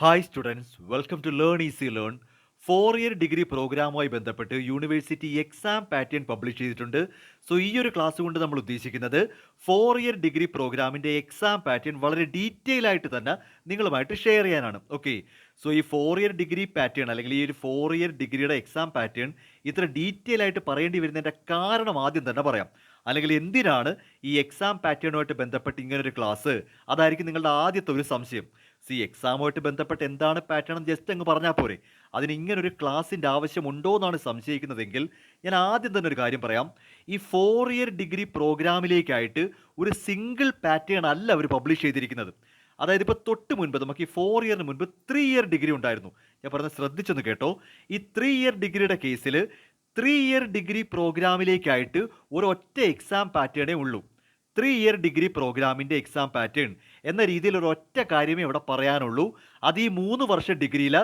Hi students, welcome to learn easy learn. 4 year degree പ്രോഗ്രാമുമായി ബന്ധപ്പെട്ട് university exam pattern publish ചെയ്തിട്ടുണ്ട്. So ഈ ഒരു ക്ലാസ് കൊണ്ട് നമ്മൾ ഉദ്ദേശിക്കുന്നത് 4 ഇയർ ഡിഗ്രി പ്രോഗ്രാമിൻ്റെ എക്സാം പാറ്റേൺ വളരെ ഡീറ്റെയിൽ ആയിട്ട് തന്നെ നിങ്ങളുമായിട്ട് ഷെയർ ചെയ്യാനാണ്. ഓക്കെ, സോ ഈ 4 ഇയർ ഡിഗ്രി പാറ്റേൺ അല്ലെങ്കിൽ ഈ ഒരു 4 ഇയർ ഡിഗ്രിയുടെ എക്സാം പാറ്റേൺ ഇത്ര ഡീറ്റെയിൽ ആയിട്ട് പറയേണ്ടി വരുന്നതിൻ്റെ കാരണം ആദ്യം തന്നെ പറയാം. അല്ലെങ്കിൽ എന്തിനാണ് ഈ എക്സാം പാറ്റേണുമായിട്ട് ബന്ധപ്പെട്ട് ഇങ്ങനൊരു ക്ലാസ്, അതായിരിക്കും നിങ്ങളുടെ ആദ്യത്തെ ഒരു സംശയം. എക്സാമുമായിട്ട് ബന്ധപ്പെട്ട് എന്താണ് പാറ്റേൺ എന്ന് ജസ്റ്റ് അങ്ങ് പറഞ്ഞാൽ പോരെ. അതിന് ഇങ്ങനൊരു ക്ലാസ്സിൻ്റെ ആവശ്യമുണ്ടോ എന്നാണ് സംശയിക്കുന്നതെങ്കിൽ ഞാൻ ആദ്യം തന്നെ ഒരു കാര്യം പറയാം. ഈ 4 ഇയർ ഡിഗ്രി പ്രോഗ്രാമിലേക്കായിട്ട് ഒരു സിംഗിൾ പാറ്റേൺ അല്ല അവർ പബ്ലിഷ് ചെയ്തിരിക്കുന്നത്. അതായത് ഇപ്പോൾ തൊട്ട് മുൻപ് നമുക്ക് ഈ 4 ഇയറിന് മുൻപ് 3 ഇയർ ഡിഗ്രി ഉണ്ടായിരുന്നു. ഞാൻ പറഞ്ഞത് ശ്രദ്ധിച്ചൊന്ന് കേട്ടോ. ഈ 3 ഇയർ ഡിഗ്രിയുടെ കേസിൽ 3 ഇയർ ഡിഗ്രി പ്രോഗ്രാമിലേക്കായിട്ട് ഒരൊറ്റ എക്സാം പാറ്റേണേ ഉള്ളൂ. 3 ഇയർ ഡിഗ്രി പ്രോഗ്രാമിൻ്റെ എക്സാം പാറ്റേൺ എന്ന രീതിയിൽ ഒരൊറ്റ കാര്യമേ ഇവിടെ പറയാനുള്ളൂ. അത് ഈ 3 വർഷ ഡിഗ്രിയിൽ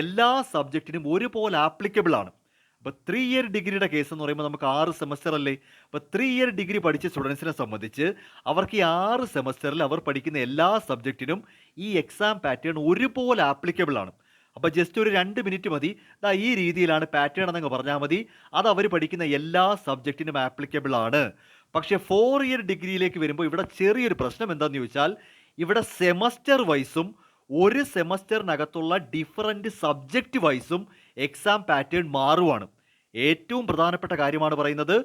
എല്ലാ സബ്ജക്റ്റിനും ഒരുപോലെ ആപ്ലിക്കബിൾ ആണ്. അപ്പോൾ 3 ഇയർ ഡിഗ്രിയുടെ കേസ് എന്ന് പറയുമ്പോൾ നമുക്ക് 6 സെമസ്റ്റർ അല്ലേ. അപ്പോൾ 3 ഇയർ ഡിഗ്രി പഠിച്ച സ്റ്റുഡൻസിനെ സംബന്ധിച്ച് അവർക്ക് ഈ 6 സെമസ്റ്ററിൽ അവർ പഠിക്കുന്ന എല്ലാ സബ്ജക്റ്റിനും ഈ എക്സാം പാറ്റേൺ ഒരുപോലെ ആപ്ലിക്കബിൾ ആണ്. അപ്പോൾ ജസ്റ്റ് ഒരു 2 മിനിറ്റ് മതി, ഈ രീതിയിലാണ് പാറ്റേൺ എന്നങ്ങ് പറഞ്ഞാൽ മതി. അത് അവർ പഠിക്കുന്ന എല്ലാ സബ്ജക്റ്റിനും ആപ്ലിക്കബിൾ ആണ്. പക്ഷേ 4 ഇയർ ഡിഗ്രിയിലേക്ക് വരുമ്പോൾ ഇവിടെ ചെറിയൊരു പ്രശ്നം എന്താണെന്ന് ചോദിച്ചാൽ, ഇവിടെ സെമസ്റ്റർ വൈസും ഒരു സെമസ്റ്ററിനകത്തുള്ള ഡിഫറൻറ്റ് സബ്ജക്റ്റ് വൈസും എക്സാം പാറ്റേൺ മാറുവാണ്. ഏറ്റവും പ്രധാനപ്പെട്ട കാര്യമാണ് പറയുന്നത്,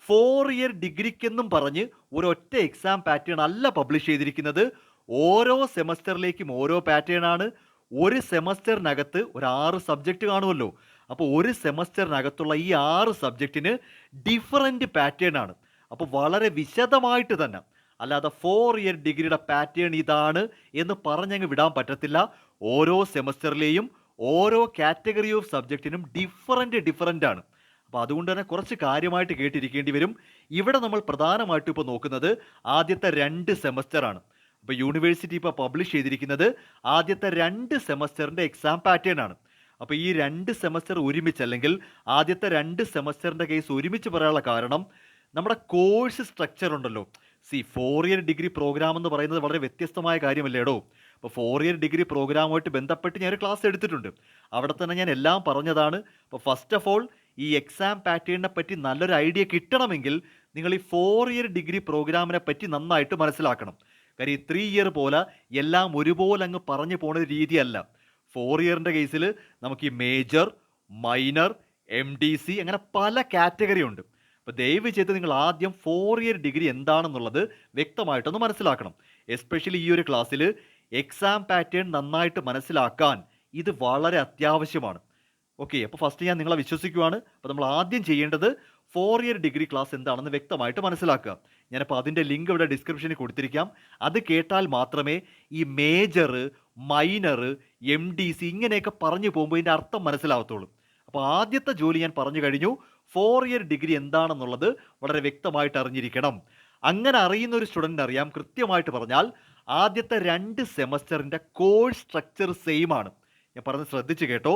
4 ഇയർ ഡിഗ്രിക്കെന്നും പറഞ്ഞ് ഒരൊറ്റ എക്സാം പാറ്റേൺ അല്ല പബ്ലിഷ് ചെയ്തിരിക്കുന്നത്. ഓരോ സെമസ്റ്ററിലേക്കും ഓരോ പാറ്റേൺ ആണ്. ഒരു സെമസ്റ്ററിനകത്ത് ഒരു 6 സബ്ജക്റ്റ് കാണുമല്ലോ. അപ്പോൾ ഒരു സെമസ്റ്ററിനകത്തുള്ള ഈ 6 സബ്ജക്റ്റിന് ഡിഫറൻറ്റ് പാറ്റേൺ ആണ്. അപ്പോൾ വളരെ വിശദമായിട്ട് തന്നെ, അല്ലാതെ 4 ഇയർ ഡിഗ്രിയുടെ പാറ്റേൺ ഇതാണ് എന്ന് പറഞ്ഞങ്ങ് വിടാൻ പറ്റത്തില്ല. ഓരോ സെമസ്റ്ററിലെയും ഓരോ കാറ്റഗറി ഓഫ് സബ്ജക്റ്റിനും ഡിഫറൻ്റ് ആണ്. അപ്പോൾ അതുകൊണ്ട് തന്നെ കുറച്ച് കാര്യമായിട്ട് കേട്ടിരിക്കേണ്ടി വരും. ഇവിടെ നമ്മൾ പ്രധാനമായിട്ടും ഇപ്പോൾ നോക്കുന്നത് ആദ്യത്തെ 2 സെമസ്റ്ററാണ്. അപ്പോൾ യൂണിവേഴ്സിറ്റി ഇപ്പോൾ പബ്ലിഷ് ചെയ്തിരിക്കുന്നത് ആദ്യത്തെ 2 സെമസ്റ്ററിൻ്റെ എക്സാം പാറ്റേൺ ആണ്. അപ്പോൾ ഈ 2 സെമസ്റ്റർ ഒരുമിച്ച്, അല്ലെങ്കിൽ ആദ്യത്തെ 2 സെമസ്റ്ററിൻ്റെ കേസ് ഒരുമിച്ച് പറയാനുള്ള കാരണം, നമ്മുടെ കോഴ്സ് സ്ട്രക്ചർ ഉണ്ടല്ലോ. 4 ഇയർ ഡിഗ്രി പ്രോഗ്രാം എന്ന് പറയുന്നത് വളരെ വ്യത്യസ്തമായ കാര്യമല്ലേടോ. അപ്പോൾ 4 ഇയർ ഡിഗ്രി പ്രോഗ്രാമുമായിട്ട് ബന്ധപ്പെട്ട് ഞാനൊരു ക്ലാസ് എടുത്തിട്ടുണ്ട്. അവിടെ തന്നെ ഞാൻ എല്ലാം പറഞ്ഞതാണ്. അപ്പോൾ ഫസ്റ്റ് ഓഫ് ഓൾ, ഈ എക്സാം പാറ്റേണിനെ പറ്റി നല്ലൊരു ഐഡിയ കിട്ടണമെങ്കിൽ നിങ്ങൾ ഈ 4 ഇയർ ഡിഗ്രി പ്രോഗ്രാമിനെ പറ്റി നന്നായിട്ട് മനസ്സിലാക്കണം. കാര്യം ഈ 3 ഇയർ പോലെ എല്ലാം ഒരുപോലെ അങ്ങ് പറഞ്ഞു പോണ രീതിയല്ല. 4 ഇയറിൻ്റെ കേസിൽ നമുക്ക് ഈ മേജർ, മൈനർ, MDC അങ്ങനെ പല കാറ്റഗറി ഉണ്ട്. അപ്പോൾ ദയവ് ചെയ്ത് നിങ്ങൾ ആദ്യം 4 ഇയർ ഡിഗ്രി എന്താണെന്നുള്ളത് വ്യക്തമായിട്ടൊന്ന് മനസ്സിലാക്കണം. എസ്പെഷ്യലി ഈ ഒരു ക്ലാസ്സിൽ എക്സാം പാറ്റേൺ നന്നായിട്ട് മനസ്സിലാക്കാൻ ഇത് വളരെ അത്യാവശ്യമാണ്. ഓക്കെ, അപ്പോൾ ഫസ്റ്റ് ഞാൻ നിങ്ങളെ വിശ്വസിക്കുവാണ്. അപ്പോൾ നമ്മൾ ആദ്യം ചെയ്യേണ്ടത് 4 ഇയർ ഡിഗ്രി ക്ലാസ് എന്താണെന്ന് വ്യക്തമായിട്ട് മനസ്സിലാക്കുക. ഞാനപ്പോൾ അതിൻ്റെ ലിങ്ക് ഇവിടെ ഡിസ്ക്രിപ്ഷനിൽ കൊടുത്തിരിക്കാം. അത് കേട്ടാൽ മാത്രമേ ഈ മേജർ, മൈനർ, MDC ഇങ്ങനെയൊക്കെ പറഞ്ഞു പോകുമ്പോൾ ഇതിൻ്റെ അർത്ഥം മനസ്സിലാവത്തുള്ളൂ. അപ്പോൾ ആദ്യത്തെ ജോലി ഞാൻ പറഞ്ഞു കഴിഞ്ഞു. 4 ഇയർ ഡിഗ്രി എന്താണെന്നുള്ളത് വളരെ വ്യക്തമായിട്ട് അറിഞ്ഞിരിക്കണം. അങ്ങനെ അറിയുന്ന ഒരു സ്റ്റുഡൻറ്റ് അറിയാം, കൃത്യമായിട്ട് പറഞ്ഞാൽ ആദ്യത്തെ 2 സെമസ്റ്ററിൻ്റെ കോഴ്സ് സ്ട്രക്ചർ സെയിം ആണ്. ഞാൻ പറഞ്ഞത് ശ്രദ്ധിച്ച് കേട്ടോ.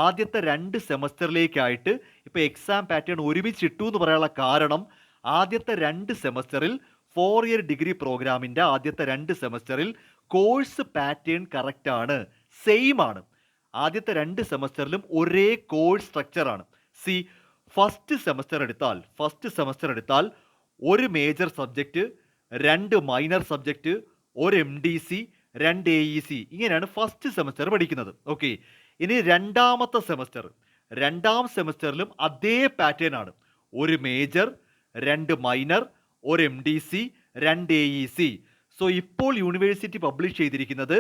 ആദ്യത്തെ 2 സെമസ്റ്ററിലേക്കായിട്ട് ഇപ്പോൾ എക്സാം പാറ്റേൺ ഒരുമിച്ചിട്ടു എന്ന് പറയാനുള്ള കാരണം, ആദ്യത്തെ 2 സെമസ്റ്ററിൽ 4 ഇയർ ഡിഗ്രി പ്രോഗ്രാമിൻ്റെ ആദ്യത്തെ 2 സെമസ്റ്ററിൽ കോഴ്സ് പാറ്റേൺ കറക്റ്റാണ്, സെയിം ആണ്. ആദ്യത്തെ 2 സെമസ്റ്ററിലും ഒരേ കോഴ്സ് സ്ട്രക്ചറാണ്. ഫസ്റ്റ് സെമസ്റ്റർ എടുത്താൽ ഒരു മേജർ സബ്ജക്റ്റ്, 2 മൈനർ സബ്ജക്റ്റ്, ഒരു MDC, 2 AEC, ഇങ്ങനെയാണ് ഫസ്റ്റ് സെമസ്റ്റർ പഠിക്കുന്നത്. ഓക്കെ, ഇനി രണ്ടാം സെമസ്റ്ററിലും അതേ പാറ്റേൺ ആണ്. ഒരു മേജർ, 2 മൈനർ, ഒരു MDC, 2 AEC. സോ ഇപ്പോൾ യൂണിവേഴ്സിറ്റി പബ്ലിഷ് ചെയ്തിരിക്കുന്നത്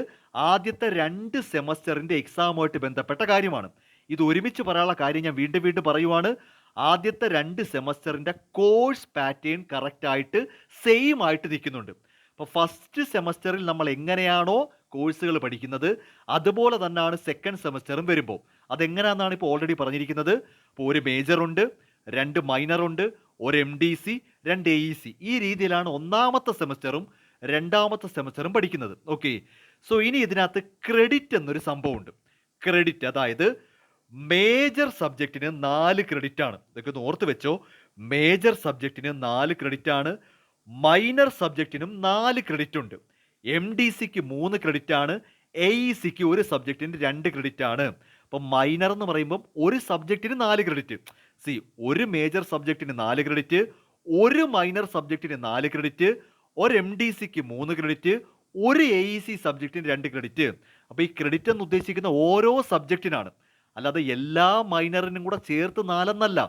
ആദ്യത്തെ 2 സെമസ്റ്ററിൻ്റെ എക്സാമുമായിട്ട് ബന്ധപ്പെട്ട കാര്യമാണ്. ഇത് ഒരുമിച്ച് പറയാനുള്ള കാര്യം ഞാൻ വീണ്ടും പറയുവാണ്. ആദ്യത്തെ 2 സെമസ്റ്ററിൻ്റെ കോഴ്സ് പാറ്റേൺ കറക്റ്റായിട്ട് സെയിം ആയിട്ട് നിൽക്കുന്നുണ്ട്. അപ്പോൾ ഫസ്റ്റ് സെമസ്റ്ററിൽ നമ്മൾ എങ്ങനെയാണോ കോഴ്സുകൾ പഠിക്കുന്നത്, അതുപോലെ തന്നെയാണ് സെക്കൻഡ് സെമസ്റ്ററും വരുമ്പോൾ. അതെങ്ങനെയാണെന്നാണ് ഇപ്പോൾ ഓൾറെഡി പറഞ്ഞിരിക്കുന്നത്. ഇപ്പോൾ ഒരു മേജറുണ്ട്, 2 മൈനറുണ്ട്, ഒരു MDC, 2 AEC. ഈ രീതിയിലാണ് ഒന്നാമത്തെ സെമസ്റ്ററും രണ്ടാമത്തെ സെമസ്റ്ററും പഠിക്കുന്നത്. ഓക്കെ, സോ ഇനി ഇതിനകത്ത് ക്രെഡിറ്റ് എന്നൊരു സംഭവമുണ്ട്. ക്രെഡിറ്റ്, അതായത് മേജർ സബ്ജക്റ്റിന് 4 ക്രെഡിറ്റ് ആണ്. ഇതൊക്കെ ഒന്ന് ഓർത്ത് വെച്ചോ. മേജർ സബ്ജക്റ്റിന് 4 ക്രെഡിറ്റ് ആണ്. മൈനർ സബ്ജക്റ്റിനും 4 ക്രെഡിറ്റ് ഉണ്ട്. MDCക്ക് 3 ക്രെഡിറ്റ് ആണ്. എ ഇ സിക്ക് ഒരു സബ്ജക്റ്റിന് 2 ക്രെഡിറ്റ് ആണ്. അപ്പം മൈനർ എന്ന് പറയുമ്പം ഒരു സബ്ജക്റ്റിന് 4 ക്രെഡിറ്റ്. സി ഒരു മേജർ സബ്ജക്റ്റിന് 4 ക്രെഡിറ്റ്, ഒരു മൈനർ സബ്ജക്റ്റിന് 4 ക്രെഡിറ്റ്, ഒരു എം ഡി സിക്ക് 3 ക്രെഡിറ്റ്, ഒരു എ ഇ സി സബ്ജക്റ്റിന് 2 ക്രെഡിറ്റ്. അപ്പോൾ ഈ ക്രെഡിറ്റ് എന്ന് ഉദ്ദേശിക്കുന്ന ഓരോ സബ്ജക്റ്റിനാണ്, അല്ലാതെ എല്ലാ മൈനറിനും കൂടെ ചേർത്ത് 4 എന്നല്ല,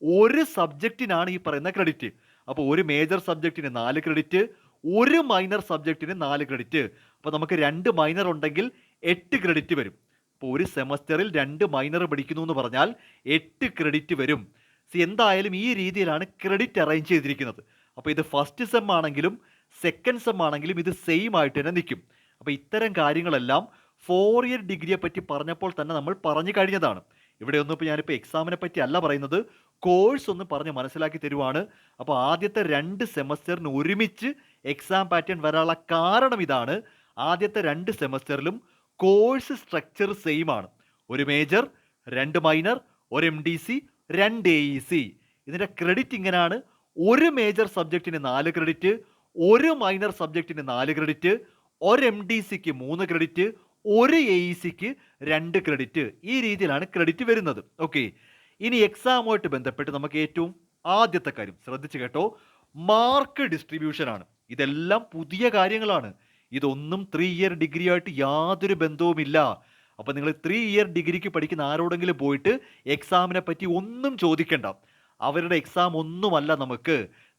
ഒരു സബ്ജക്റ്റിനാണ് ഈ പറയുന്ന ക്രെഡിറ്റ്. അപ്പോൾ ഒരു മേജർ സബ്ജക്റ്റിന് 4 ക്രെഡിറ്റ്, ഒരു മൈനർ സബ്ജക്റ്റിന് 4 ക്രെഡിറ്റ്. അപ്പോൾ നമുക്ക് 2 മൈനർ ഉണ്ടെങ്കിൽ 8 ക്രെഡിറ്റ് വരും. അപ്പോൾ ഒരു സെമസ്റ്ററിൽ 2 മൈനർ പഠിക്കുന്നു എന്ന് പറഞ്ഞാൽ 8 ക്രെഡിറ്റ് വരും. എന്തായാലും ഈ രീതിയിലാണ് ക്രെഡിറ്റ് അറേഞ്ച് ചെയ്തിരിക്കുന്നത്. അപ്പോൾ ഇത് ഫസ്റ്റ് സെം ആണെങ്കിലും സെക്കൻഡ് സെം ആണെങ്കിലും ഇത് സെയിം ആയിട്ട് തന്നെ നിൽക്കും. അപ്പോൾ ഇത്തരം കാര്യങ്ങളെല്ലാം 4 ഇയർ ഡിഗ്രിയെ പറ്റി പറഞ്ഞപ്പോൾ തന്നെ നമ്മൾ പറഞ്ഞു കഴിഞ്ഞതാണ്. ഇവിടെ ഒന്നും ഇപ്പോൾ ഞാനിപ്പോൾ എക്സാമിനെ പറ്റി അല്ല പറയുന്നത്, കോഴ്സ് ഒന്ന് പറഞ്ഞ് മനസ്സിലാക്കി തരുവാണ്. അപ്പോൾ ആദ്യത്തെ 2 സെമസ്റ്ററിന് ഒരുമിച്ച് എക്സാം പാറ്റേൺ വരാനുള്ള കാരണം ഇതാണ്. ആദ്യത്തെ 2 സെമസ്റ്ററിലും കോഴ്സ് സ്ട്രക്ചർ സെയിം ആണ്. ഒരു മേജർ, 2 മൈനർ, ഒരു M D C, 2 A E C. ഇതിൻ്റെ ക്രെഡിറ്റ് ഇങ്ങനെയാണ്: ഒരു മേജർ സബ്ജക്റ്റിന് 4 ക്രെഡിറ്റ്, ഒരു മൈനർ സബ്ജക്റ്റിന് 4 ക്രെഡിറ്റ്, ഒരു എം ഡി സിക്ക് 3 ക്രെഡിറ്റ്, ഒരു എ ഇ സിക്ക് 2 ക്രെഡിറ്റ്. ഈ രീതിയിലാണ് ക്രെഡിറ്റ് വരുന്നത്. ഓക്കെ, ഇനി എക്സാമുമായിട്ട് ബന്ധപ്പെട്ട് നമുക്ക് ഏറ്റവും ആദ്യത്തെ കാര്യം ശ്രദ്ധിച്ച് കേട്ടോ, മാർക്ക് ഡിസ്ട്രിബ്യൂഷൻ ആണ്. ഇതെല്ലാം പുതിയ കാര്യങ്ങളാണ്. ഇതൊന്നും 3 ഇയർ ഡിഗ്രി ആയിട്ട് യാതൊരു ബന്ധവുമില്ല. അപ്പോൾ നിങ്ങൾ 3 ഇയർ ഡിഗ്രിക്ക് പഠിക്കുന്ന ആരോടെങ്കിലും പോയിട്ട് എക്സാമിനെ പറ്റി ഒന്നും ചോദിക്കണ്ട. അവരുടെ എക്സാം ഒന്നുമല്ല നമുക്ക്.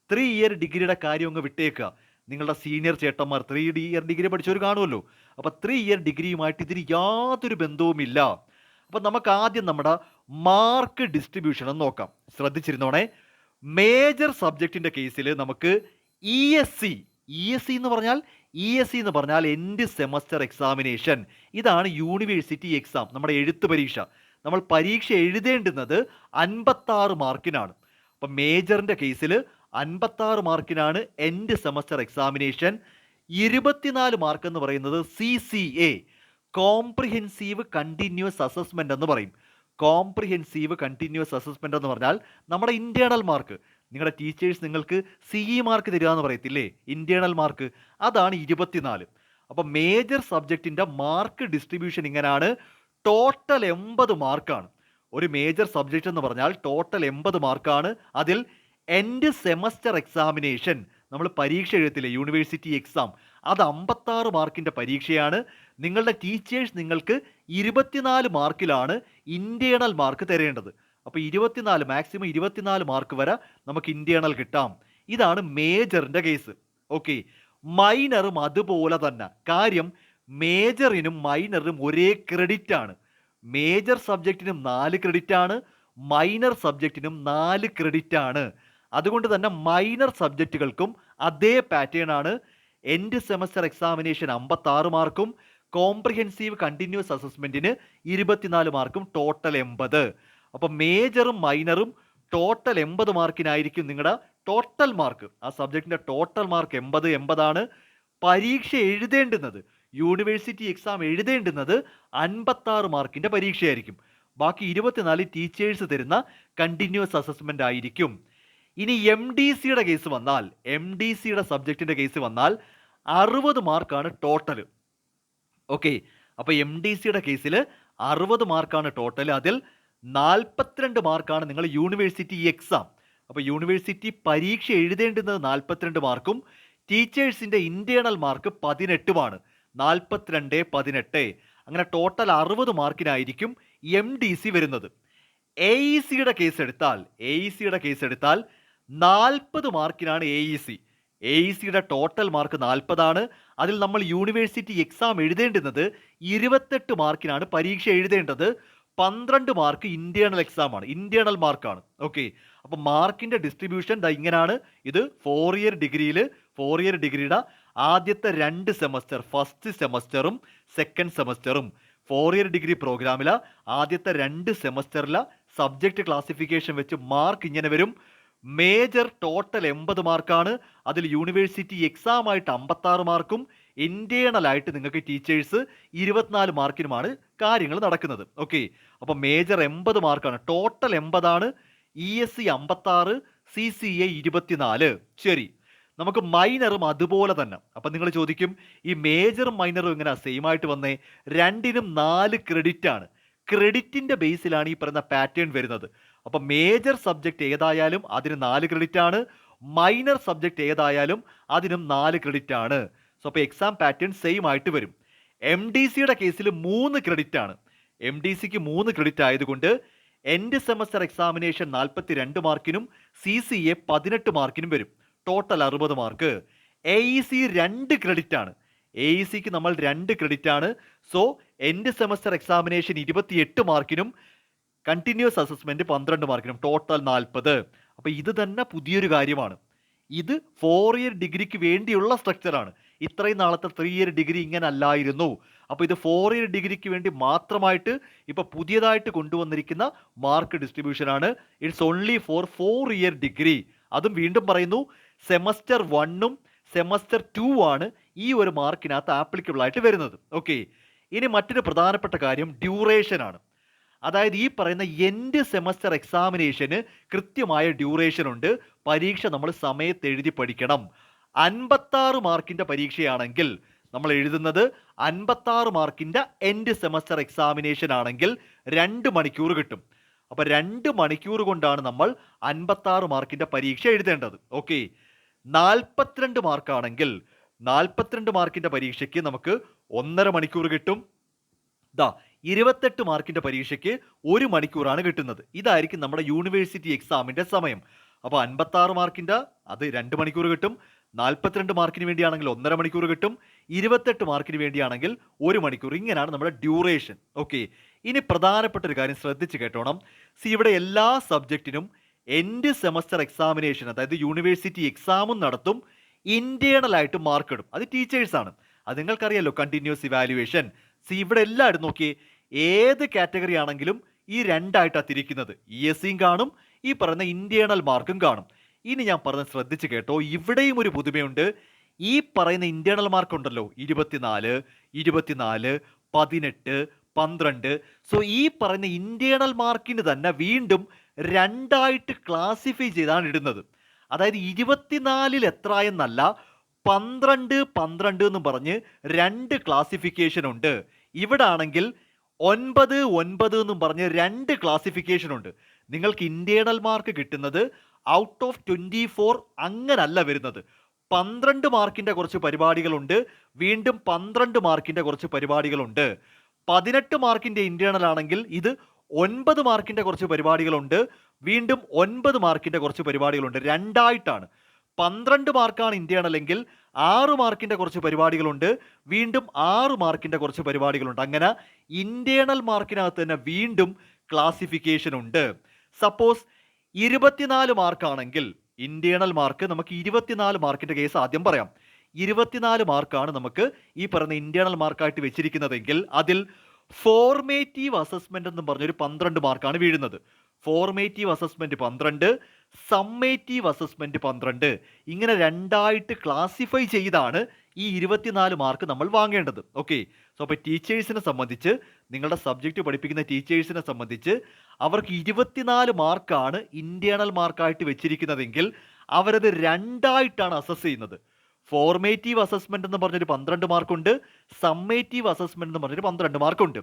3 ഇയർ ഡിഗ്രിയുടെ കാര്യം അങ്ങ് വിട്ടേക്കുക. നിങ്ങളുടെ സീനിയർ ചേട്ടന്മാർ 3 ഇയർ ഡിഗ്രി പഠിച്ചവർ കാണുമല്ലോ. അപ്പോൾ 3 ഇയർ ഡിഗ്രിയുമായിട്ട് ഇതിന് യാതൊരു ബന്ധവുമില്ല. അപ്പം നമുക്ക് ആദ്യം നമ്മുടെ മാർക്ക് ഡിസ്ട്രിബ്യൂഷൻ ഒന്ന് നോക്കാം. ശ്രദ്ധിച്ചിരുന്നോണേ. മേജർ സബ്ജക്റ്റിൻ്റെ കേസിൽ നമുക്ക് ഇ എസ് സി എന്ന് പറഞ്ഞാൽ എൻഡ് സെമസ്റ്റർ എക്സാമിനേഷൻ. ഇതാണ് യൂണിവേഴ്സിറ്റി എക്സാം, നമ്മുടെ എഴുത്ത് പരീക്ഷ. നമ്മൾ പരീക്ഷ എഴുതേണ്ടുന്നത് 56 മാർക്കിനാണ്. അപ്പം മേജറിൻ്റെ കേസിൽ 56 മാർക്കിനാണ് എൻഡ് സെമസ്റ്റർ എക്സാമിനേഷൻ. 24 മാർക്ക് എന്ന് പറയുന്നത് CCA, കോംപ്രിഹെൻസീവ് കണ്ടിന്യൂസ് അസസ്മെൻ്റ് എന്ന് പറയും. കോംപ്രിഹെൻസീവ് കണ്ടിന്യൂസ് അസസ്മെൻ്റ് എന്ന് പറഞ്ഞാൽ നമ്മുടെ ഇൻറ്റേർണൽ മാർക്ക്. നിങ്ങളുടെ ടീച്ചേഴ്സ് നിങ്ങൾക്ക് CE മാർക്ക് തരിക എന്ന് പറയത്തില്ലേ, ഇൻറ്റേർണൽ മാർക്ക്, അതാണ് 24. അപ്പം മേജർ സബ്ജക്റ്റിൻ്റെ മാർക്ക് ഡിസ്ട്രിബ്യൂഷൻ ഇങ്ങനെയാണ്. ടോട്ടൽ 80 മാർക്കാണ്. ഒരു മേജർ സബ്ജക്റ്റ് എന്ന് പറഞ്ഞാൽ ടോട്ടൽ 80 മാർക്കാണ്. അതിൽ എൻഡ് സെമസ്റ്റർ എക്സാമിനേഷൻ, നമ്മൾ പരീക്ഷ എഴുത്തില്ലേ യൂണിവേഴ്സിറ്റി എക്സാം, അത് 56 മാർക്കിൻ്റെ പരീക്ഷയാണ്. നിങ്ങളുടെ ടീച്ചേഴ്സ് നിങ്ങൾക്ക് 24 മാർക്കിലാണ് ഇൻറ്റേർണൽ മാർക്ക് തരേണ്ടത്. അപ്പോൾ 24, മാക്സിമം 24 മാർക്ക് വരെ നമുക്ക് ഇൻറ്റേർണൽ കിട്ടാം. ഇതാണ് മേജറിൻ്റെ കേസ്. ഓക്കെ, മൈനറും അതുപോലെ തന്നെ. കാര്യം മേജറിനും മൈനറിനും ഒരേ ക്രെഡിറ്റ് ആണ്. മേജർ സബ്ജക്റ്റിനും 4 ക്രെഡിറ്റ് ആണ്, മൈനർ സബ്ജക്റ്റിനും 4 ക്രെഡിറ്റ് ആണ്. അതുകൊണ്ട് തന്നെ മൈനർ സബ്ജക്റ്റുകൾക്കും അതേ പാറ്റേൺ ആണ്. എൻഡ് സെമസ്റ്റർ എക്സാമിനേഷൻ 56 മാർക്കും കോംപ്രിഹെൻസീവ് കണ്ടിന്യൂസ് അസസ്മെൻറ്റിന് 24 മാർക്കും, ടോട്ടൽ 80. അപ്പോൾ മേജറും മൈനറും ടോട്ടൽ 80 മാർക്കിനായിരിക്കും നിങ്ങളുടെ ടോട്ടൽ മാർക്ക്. ആ സബ്ജക്റ്റിൻ്റെ ടോട്ടൽ മാർക്ക് 80 ആണ്. പരീക്ഷ എഴുതേണ്ടുന്നത്, യൂണിവേഴ്സിറ്റി എക്സാം എഴുതേണ്ടുന്നത് 56 മാർക്കിൻ്റെ പരീക്ഷയായിരിക്കും. ബാക്കി 24 ടീച്ചേഴ്സ് തരുന്ന കണ്ടിന്യൂസ് അസസ്മെൻ്റ് ആയിരിക്കും. ഇനി എം ഡി സിയുടെ കേസ് വന്നാൽ, എം ഡി സിയുടെ സബ്ജക്റ്റിൻ്റെ കേസ് വന്നാൽ 60 മാർക്കാണ് ടോട്ടൽ. ഓക്കെ, അപ്പോൾ എം ഡി സിയുടെ കേസിൽ 60 മാർക്കാണ് ടോട്ടൽ. അതിൽ 42 മാർക്കാണ് നിങ്ങൾ യൂണിവേഴ്സിറ്റി എക്സാം. അപ്പോൾ യൂണിവേഴ്സിറ്റി പരീക്ഷ എഴുതേണ്ടുന്നത് 42 മാർക്കും ടീച്ചേഴ്സിൻ്റെ ഇൻറ്റേർണൽ മാർക്ക് 18 42, 18. അങ്ങനെ ടോട്ടൽ 60 മാർക്കിനായിരിക്കും എം ഡി സി വരുന്നത്. എ ഇ സിയുടെ കേസ് എടുത്താൽ 40 മാർക്കിനാണ് A E C. A E സിയുടെ ടോട്ടൽ മാർക്ക് 40 ആണ്. അതിൽ നമ്മൾ യൂണിവേഴ്സിറ്റി എക്സാം എഴുതേണ്ടുന്നത് 28 മാർക്കിനാണ് പരീക്ഷ എഴുതേണ്ടത്. 12 മാർക്ക് ഇൻറ്റേർണൽ എക്സാമാണ്, ഇൻറ്റേർണൽ മാർക്കാണ്. ഓക്കെ, അപ്പോൾ മാർക്കിൻ്റെ ഡിസ്ട്രിബ്യൂഷൻ ഇങ്ങനെയാണ്. ഇത് 4 ഇയർ ഡിഗ്രിയുടെ ആദ്യത്തെ 2 സെമസ്റ്റർ, ഫസ്റ്റ് സെമസ്റ്ററും സെക്കൻഡ് സെമസ്റ്ററും. 4 ഇയർ ഡിഗ്രി പ്രോഗ്രാമിൽ ആദ്യത്തെ 2 സെമസ്റ്ററിലെ സബ്ജക്റ്റ് ക്ലാസിഫിക്കേഷൻ വെച്ച് മാർക്ക് ഇങ്ങനെ വരും. മേജർ ടോട്ടൽ 80 മാർക്കാണ്. അതിൽ യൂണിവേഴ്സിറ്റി എക്സാം ആയിട്ട് 56 മാർക്കും ഇൻറ്റേർണൽ ആയിട്ട് നിങ്ങൾക്ക് ടീച്ചേഴ്സ് 24 മാർക്കിനുമാണ് കാര്യങ്ങൾ നടക്കുന്നത്. ഓക്കെ, അപ്പോൾ മേജർ 80 മാർക്കാണ്, ടോട്ടൽ 80 ആണ്. E S C 56, CCA 24. ശരി, നമുക്ക് മൈനറും അതുപോലെ തന്നെ. അപ്പം നിങ്ങൾ ചോദിക്കും, ഈ മേജറും മൈനറും എങ്ങനെയാ സെയിം ആയിട്ട് വന്നേ? രണ്ടിനും 4 ക്രെഡിറ്റ് ആണ്. ക്രെഡിറ്റിന്റെ ബേസിലാണ് ഈ പറയുന്ന പാറ്റേൺ വരുന്നത്. അപ്പം മേജർ സബ്ജക്റ്റ് ഏതായാലും അതിന് 4 ക്രെഡിറ്റ് ആണ്. മൈനർ സബ്ജക്റ്റ് ഏതായാലും അതിനും 4 ക്രെഡിറ്റ് ആണ്. സോ അപ്പോൾ എക്സാം പാറ്റേൺ സെയിം ആയിട്ട് വരും. എം ഡി സിയുടെ കേസിൽ 3 ക്രെഡിറ്റ് ആണ്. എം ഡി സിക്ക് 3 ക്രെഡിറ്റ് ആയതുകൊണ്ട് എൻഡ് സെമസ്റ്റർ എക്സാമിനേഷൻ 42 മാർക്കിനും സി സി എ 18 മാർക്കിനും വരും. Total 60 mark. A E C 2 credit ആണ്. എ ഇ സിക്ക് നമ്മൾ 2 ക്രെഡിറ്റ് ആണ്. സോ എൻഡ് സെമസ്റ്റർ എക്സാമിനേഷൻ 28 മാർക്കിനും കണ്ടിന്യൂസ് അസസ്മെന്റ് 12 മാർക്കിനും ടോട്ടൽ 40. അപ്പോൾ ഇത് തന്നെ പുതിയൊരു കാര്യമാണ്. ഇത് 4 ഇയർ ഡിഗ്രിക്ക് വേണ്ടിയുള്ള സ്ട്രക്ചറാണ്. ഇത്രയും നാളത്തെ 3 ഇയർ ഡിഗ്രി ഇങ്ങനെ അല്ലായിരുന്നു. അപ്പോൾ ഇത് 4 ഇയർ ഡിഗ്രിക്ക് വേണ്ടി മാത്രമായിട്ട് ഇപ്പോൾ പുതിയതായിട്ട് കൊണ്ടുവന്നിരിക്കുന്ന മാർക്ക് ഡിസ്ട്രിബ്യൂഷൻ ആണ്. It's only for 4 year degree. അതും വീണ്ടും പറയുന്നു, സെമസ്റ്റർ 1ഉം സെമസ്റ്റർ 2 ആണ് ഈ ഒരു മാർക്കിനകത്ത് ആപ്ലിക്കബിൾ ആയിട്ട് വരുന്നത്. ഓക്കെ, ഇനി മറ്റൊരു പ്രധാനപ്പെട്ട കാര്യം ഡ്യൂറേഷൻ ആണ്. അതായത് ഈ പറയുന്ന എൻഡ് സെമസ്റ്റർ എക്സാമിനേഷന് കൃത്യമായ ഡ്യൂറേഷൻ ഉണ്ട്. പരീക്ഷ നമ്മൾ സമയത്ത് എഴുതി പഠിക്കണം. 56 മാർക്കിൻ്റെ പരീക്ഷയാണെങ്കിൽ നമ്മൾ എഴുതുന്നത് 56 മാർക്കിൻ്റെ എൻഡ് സെമസ്റ്റർ എക്സാമിനേഷൻ ആണെങ്കിൽ 2 മണിക്കൂർ കിട്ടും. അപ്പോൾ 2 മണിക്കൂർ കൊണ്ടാണ് നമ്മൾ 56 മാർക്കിൻ്റെ പരീക്ഷ എഴുതേണ്ടത്. ഓക്കെ, 42 മാർക്കാണെങ്കിൽ 42 മാർക്കിൻ്റെ പരീക്ഷയ്ക്ക് നമുക്ക് 1.5 മണിക്കൂർ കിട്ടും. 28 മാർക്കിൻ്റെ പരീക്ഷയ്ക്ക് 1 മണിക്കൂറാണ് കിട്ടുന്നത്. ഇതായിരിക്കും നമ്മുടെ യൂണിവേഴ്സിറ്റി എക്സാമിൻ്റെ സമയം. അപ്പോൾ 56 മാർക്കിൻ്റെ അത് 2 മണിക്കൂർ കിട്ടും. 42 മാർക്കിന് വേണ്ടിയാണെങ്കിൽ 1.5 മണിക്കൂർ കിട്ടും. 28 മാർക്കിന് വേണ്ടിയാണെങ്കിൽ 1 മണിക്കൂർ. ഇങ്ങനെയാണ് നമ്മുടെ ഡ്യൂറേഷൻ. ഓക്കെ, ഇനി പ്രധാനപ്പെട്ട ഒരു കാര്യം ശ്രദ്ധിച്ച് കേട്ടോണം. ഇവിടെ എല്ലാ സബ്ജക്റ്റിനും എൻഡ് സെമസ്റ്റർ എക്സാമിനേഷൻ, അതായത് യൂണിവേഴ്സിറ്റി എക്സാമും നടത്തും, ഇന്റേണൽ ആയിട്ട് മാർക്ക് ഇടും. അത് ടീച്ചേഴ്സാണ്. അത് നിങ്ങൾക്കറിയാലോ, കണ്ടിന്യൂസ് ഇവാലുവേഷൻ. ഇവിടെ എല്ലാവരും നോക്കിയേ, ഏത് കാറ്റഗറി ആണെങ്കിലും ഈ രണ്ടായിട്ടാണ് തിരിക്കുന്നത്. ഇ എസ് സിയും കാണും, ഈ പറയുന്ന ഇന്റേണൽ മാർക്കും കാണും. ഇനി ഞാൻ പറഞ്ഞത് ശ്രദ്ധിച്ച് കേട്ടോ, ഇവിടെയും ഒരു പുതുമയുണ്ട്. ഈ പറയുന്ന ഇന്റേണൽ മാർക്ക് ഉണ്ടല്ലോ, 24, 18, 12. സോ ഈ പറയുന്ന ഇന്റേണൽ മാർക്കിന് തന്നെ വീണ്ടും രണ്ടായിട്ട് ക്ലാസിഫൈ ചെയ്താണ് ഇടുന്നത്. അതായത് 24-ൽ എത്ര എന്നല്ല, 12 എന്നും പറഞ്ഞ് 2 ക്ലാസിഫിക്കേഷൻ ഉണ്ട്. ഇവിടെ ആണെങ്കിൽ 9 എന്നും പറഞ്ഞ് 2 ക്ലാസിഫിക്കേഷൻ ഉണ്ട്. നിങ്ങൾക്ക് ഇന്റേണൽ മാർക്ക് കിട്ടുന്നത് ഔട്ട് ഓഫ് 24 അങ്ങനല്ല വരുന്നത്. 12 മാർക്കിൻ്റെ കുറച്ച് പരിപാടികളുണ്ട്, വീണ്ടും 12 മാർക്കിൻ്റെ കുറച്ച് പരിപാടികളുണ്ട്. 18 മാർക്കിൻ്റെ ഇന്റേണൽ ആണെങ്കിൽ ഇത് 9 മാർക്കിൻ്റെ കുറച്ച് പരിപാടികളുണ്ട്, വീണ്ടും 9 മാർക്കിൻ്റെ കുറച്ച് പരിപാടികളുണ്ട്. രണ്ടായിട്ടാണ്. 12 മാർക്കാണ് ഇന്റേണൽ എങ്കിൽ 6 മാർക്കിൻ്റെ കുറച്ച് പരിപാടികളുണ്ട്, വീണ്ടും 6 മാർക്കിൻ്റെ കുറച്ച് പരിപാടികളുണ്ട്. അങ്ങനെ ഇന്റേണൽ മാർക്കിനകത്ത് തന്നെ വീണ്ടും ക്ലാസിഫിക്കേഷൻ ഉണ്ട്. സപ്പോസ് 24 മാർക്കാണെങ്കിൽ ഇന്റേണൽ മാർക്ക്, നമുക്ക് 24 മാർക്കിൻ്റെ കേസ് ആദ്യം പറയാം. 24 മാർക്കാണ് നമുക്ക് ഈ പറയുന്ന ഇന്റേണൽ മാർക്കായിട്ട് വെച്ചിരിക്കുന്നതെങ്കിൽ അതിൽ ഫോർമേറ്റീവ് അസസ്മെന്റ് എന്ന് പറഞ്ഞൊരു 12 മാർക്കാണ് വീഴുന്നത്. Formative assessment 12, summative assessment 12. ഇങ്ങനെ രണ്ടായിട്ട് ക്ലാസിഫൈ ചെയ്താണ് ഈ 24 മാർക്ക് നമ്മൾ വാങ്ങേണ്ടത്. ഓക്കെ, സോ അപ്പോൾ ടീച്ചേഴ്സിനെ സംബന്ധിച്ച്, നിങ്ങളുടെ സബ്ജക്റ്റ് പഠിപ്പിക്കുന്ന ടീച്ചേഴ്സിനെ സംബന്ധിച്ച് അവർക്ക് 24 മാർക്കാണ് ഇന്റേണൽ മാർക്കായിട്ട് വെച്ചിരിക്കുന്നതെങ്കിൽ അവരത് രണ്ടായിട്ടാണ് അസസ് ചെയ്യുന്നത്. ഫോർമേറ്റീവ് അസസ്മെന്റ് എന്ന് പറഞ്ഞൊരു 12 മാർക്കുണ്ട്, സമ്മേറ്റീവ് അസസ്മെന്റ് എന്ന് പറഞ്ഞൊരു 12 മാർക്കുണ്ട്.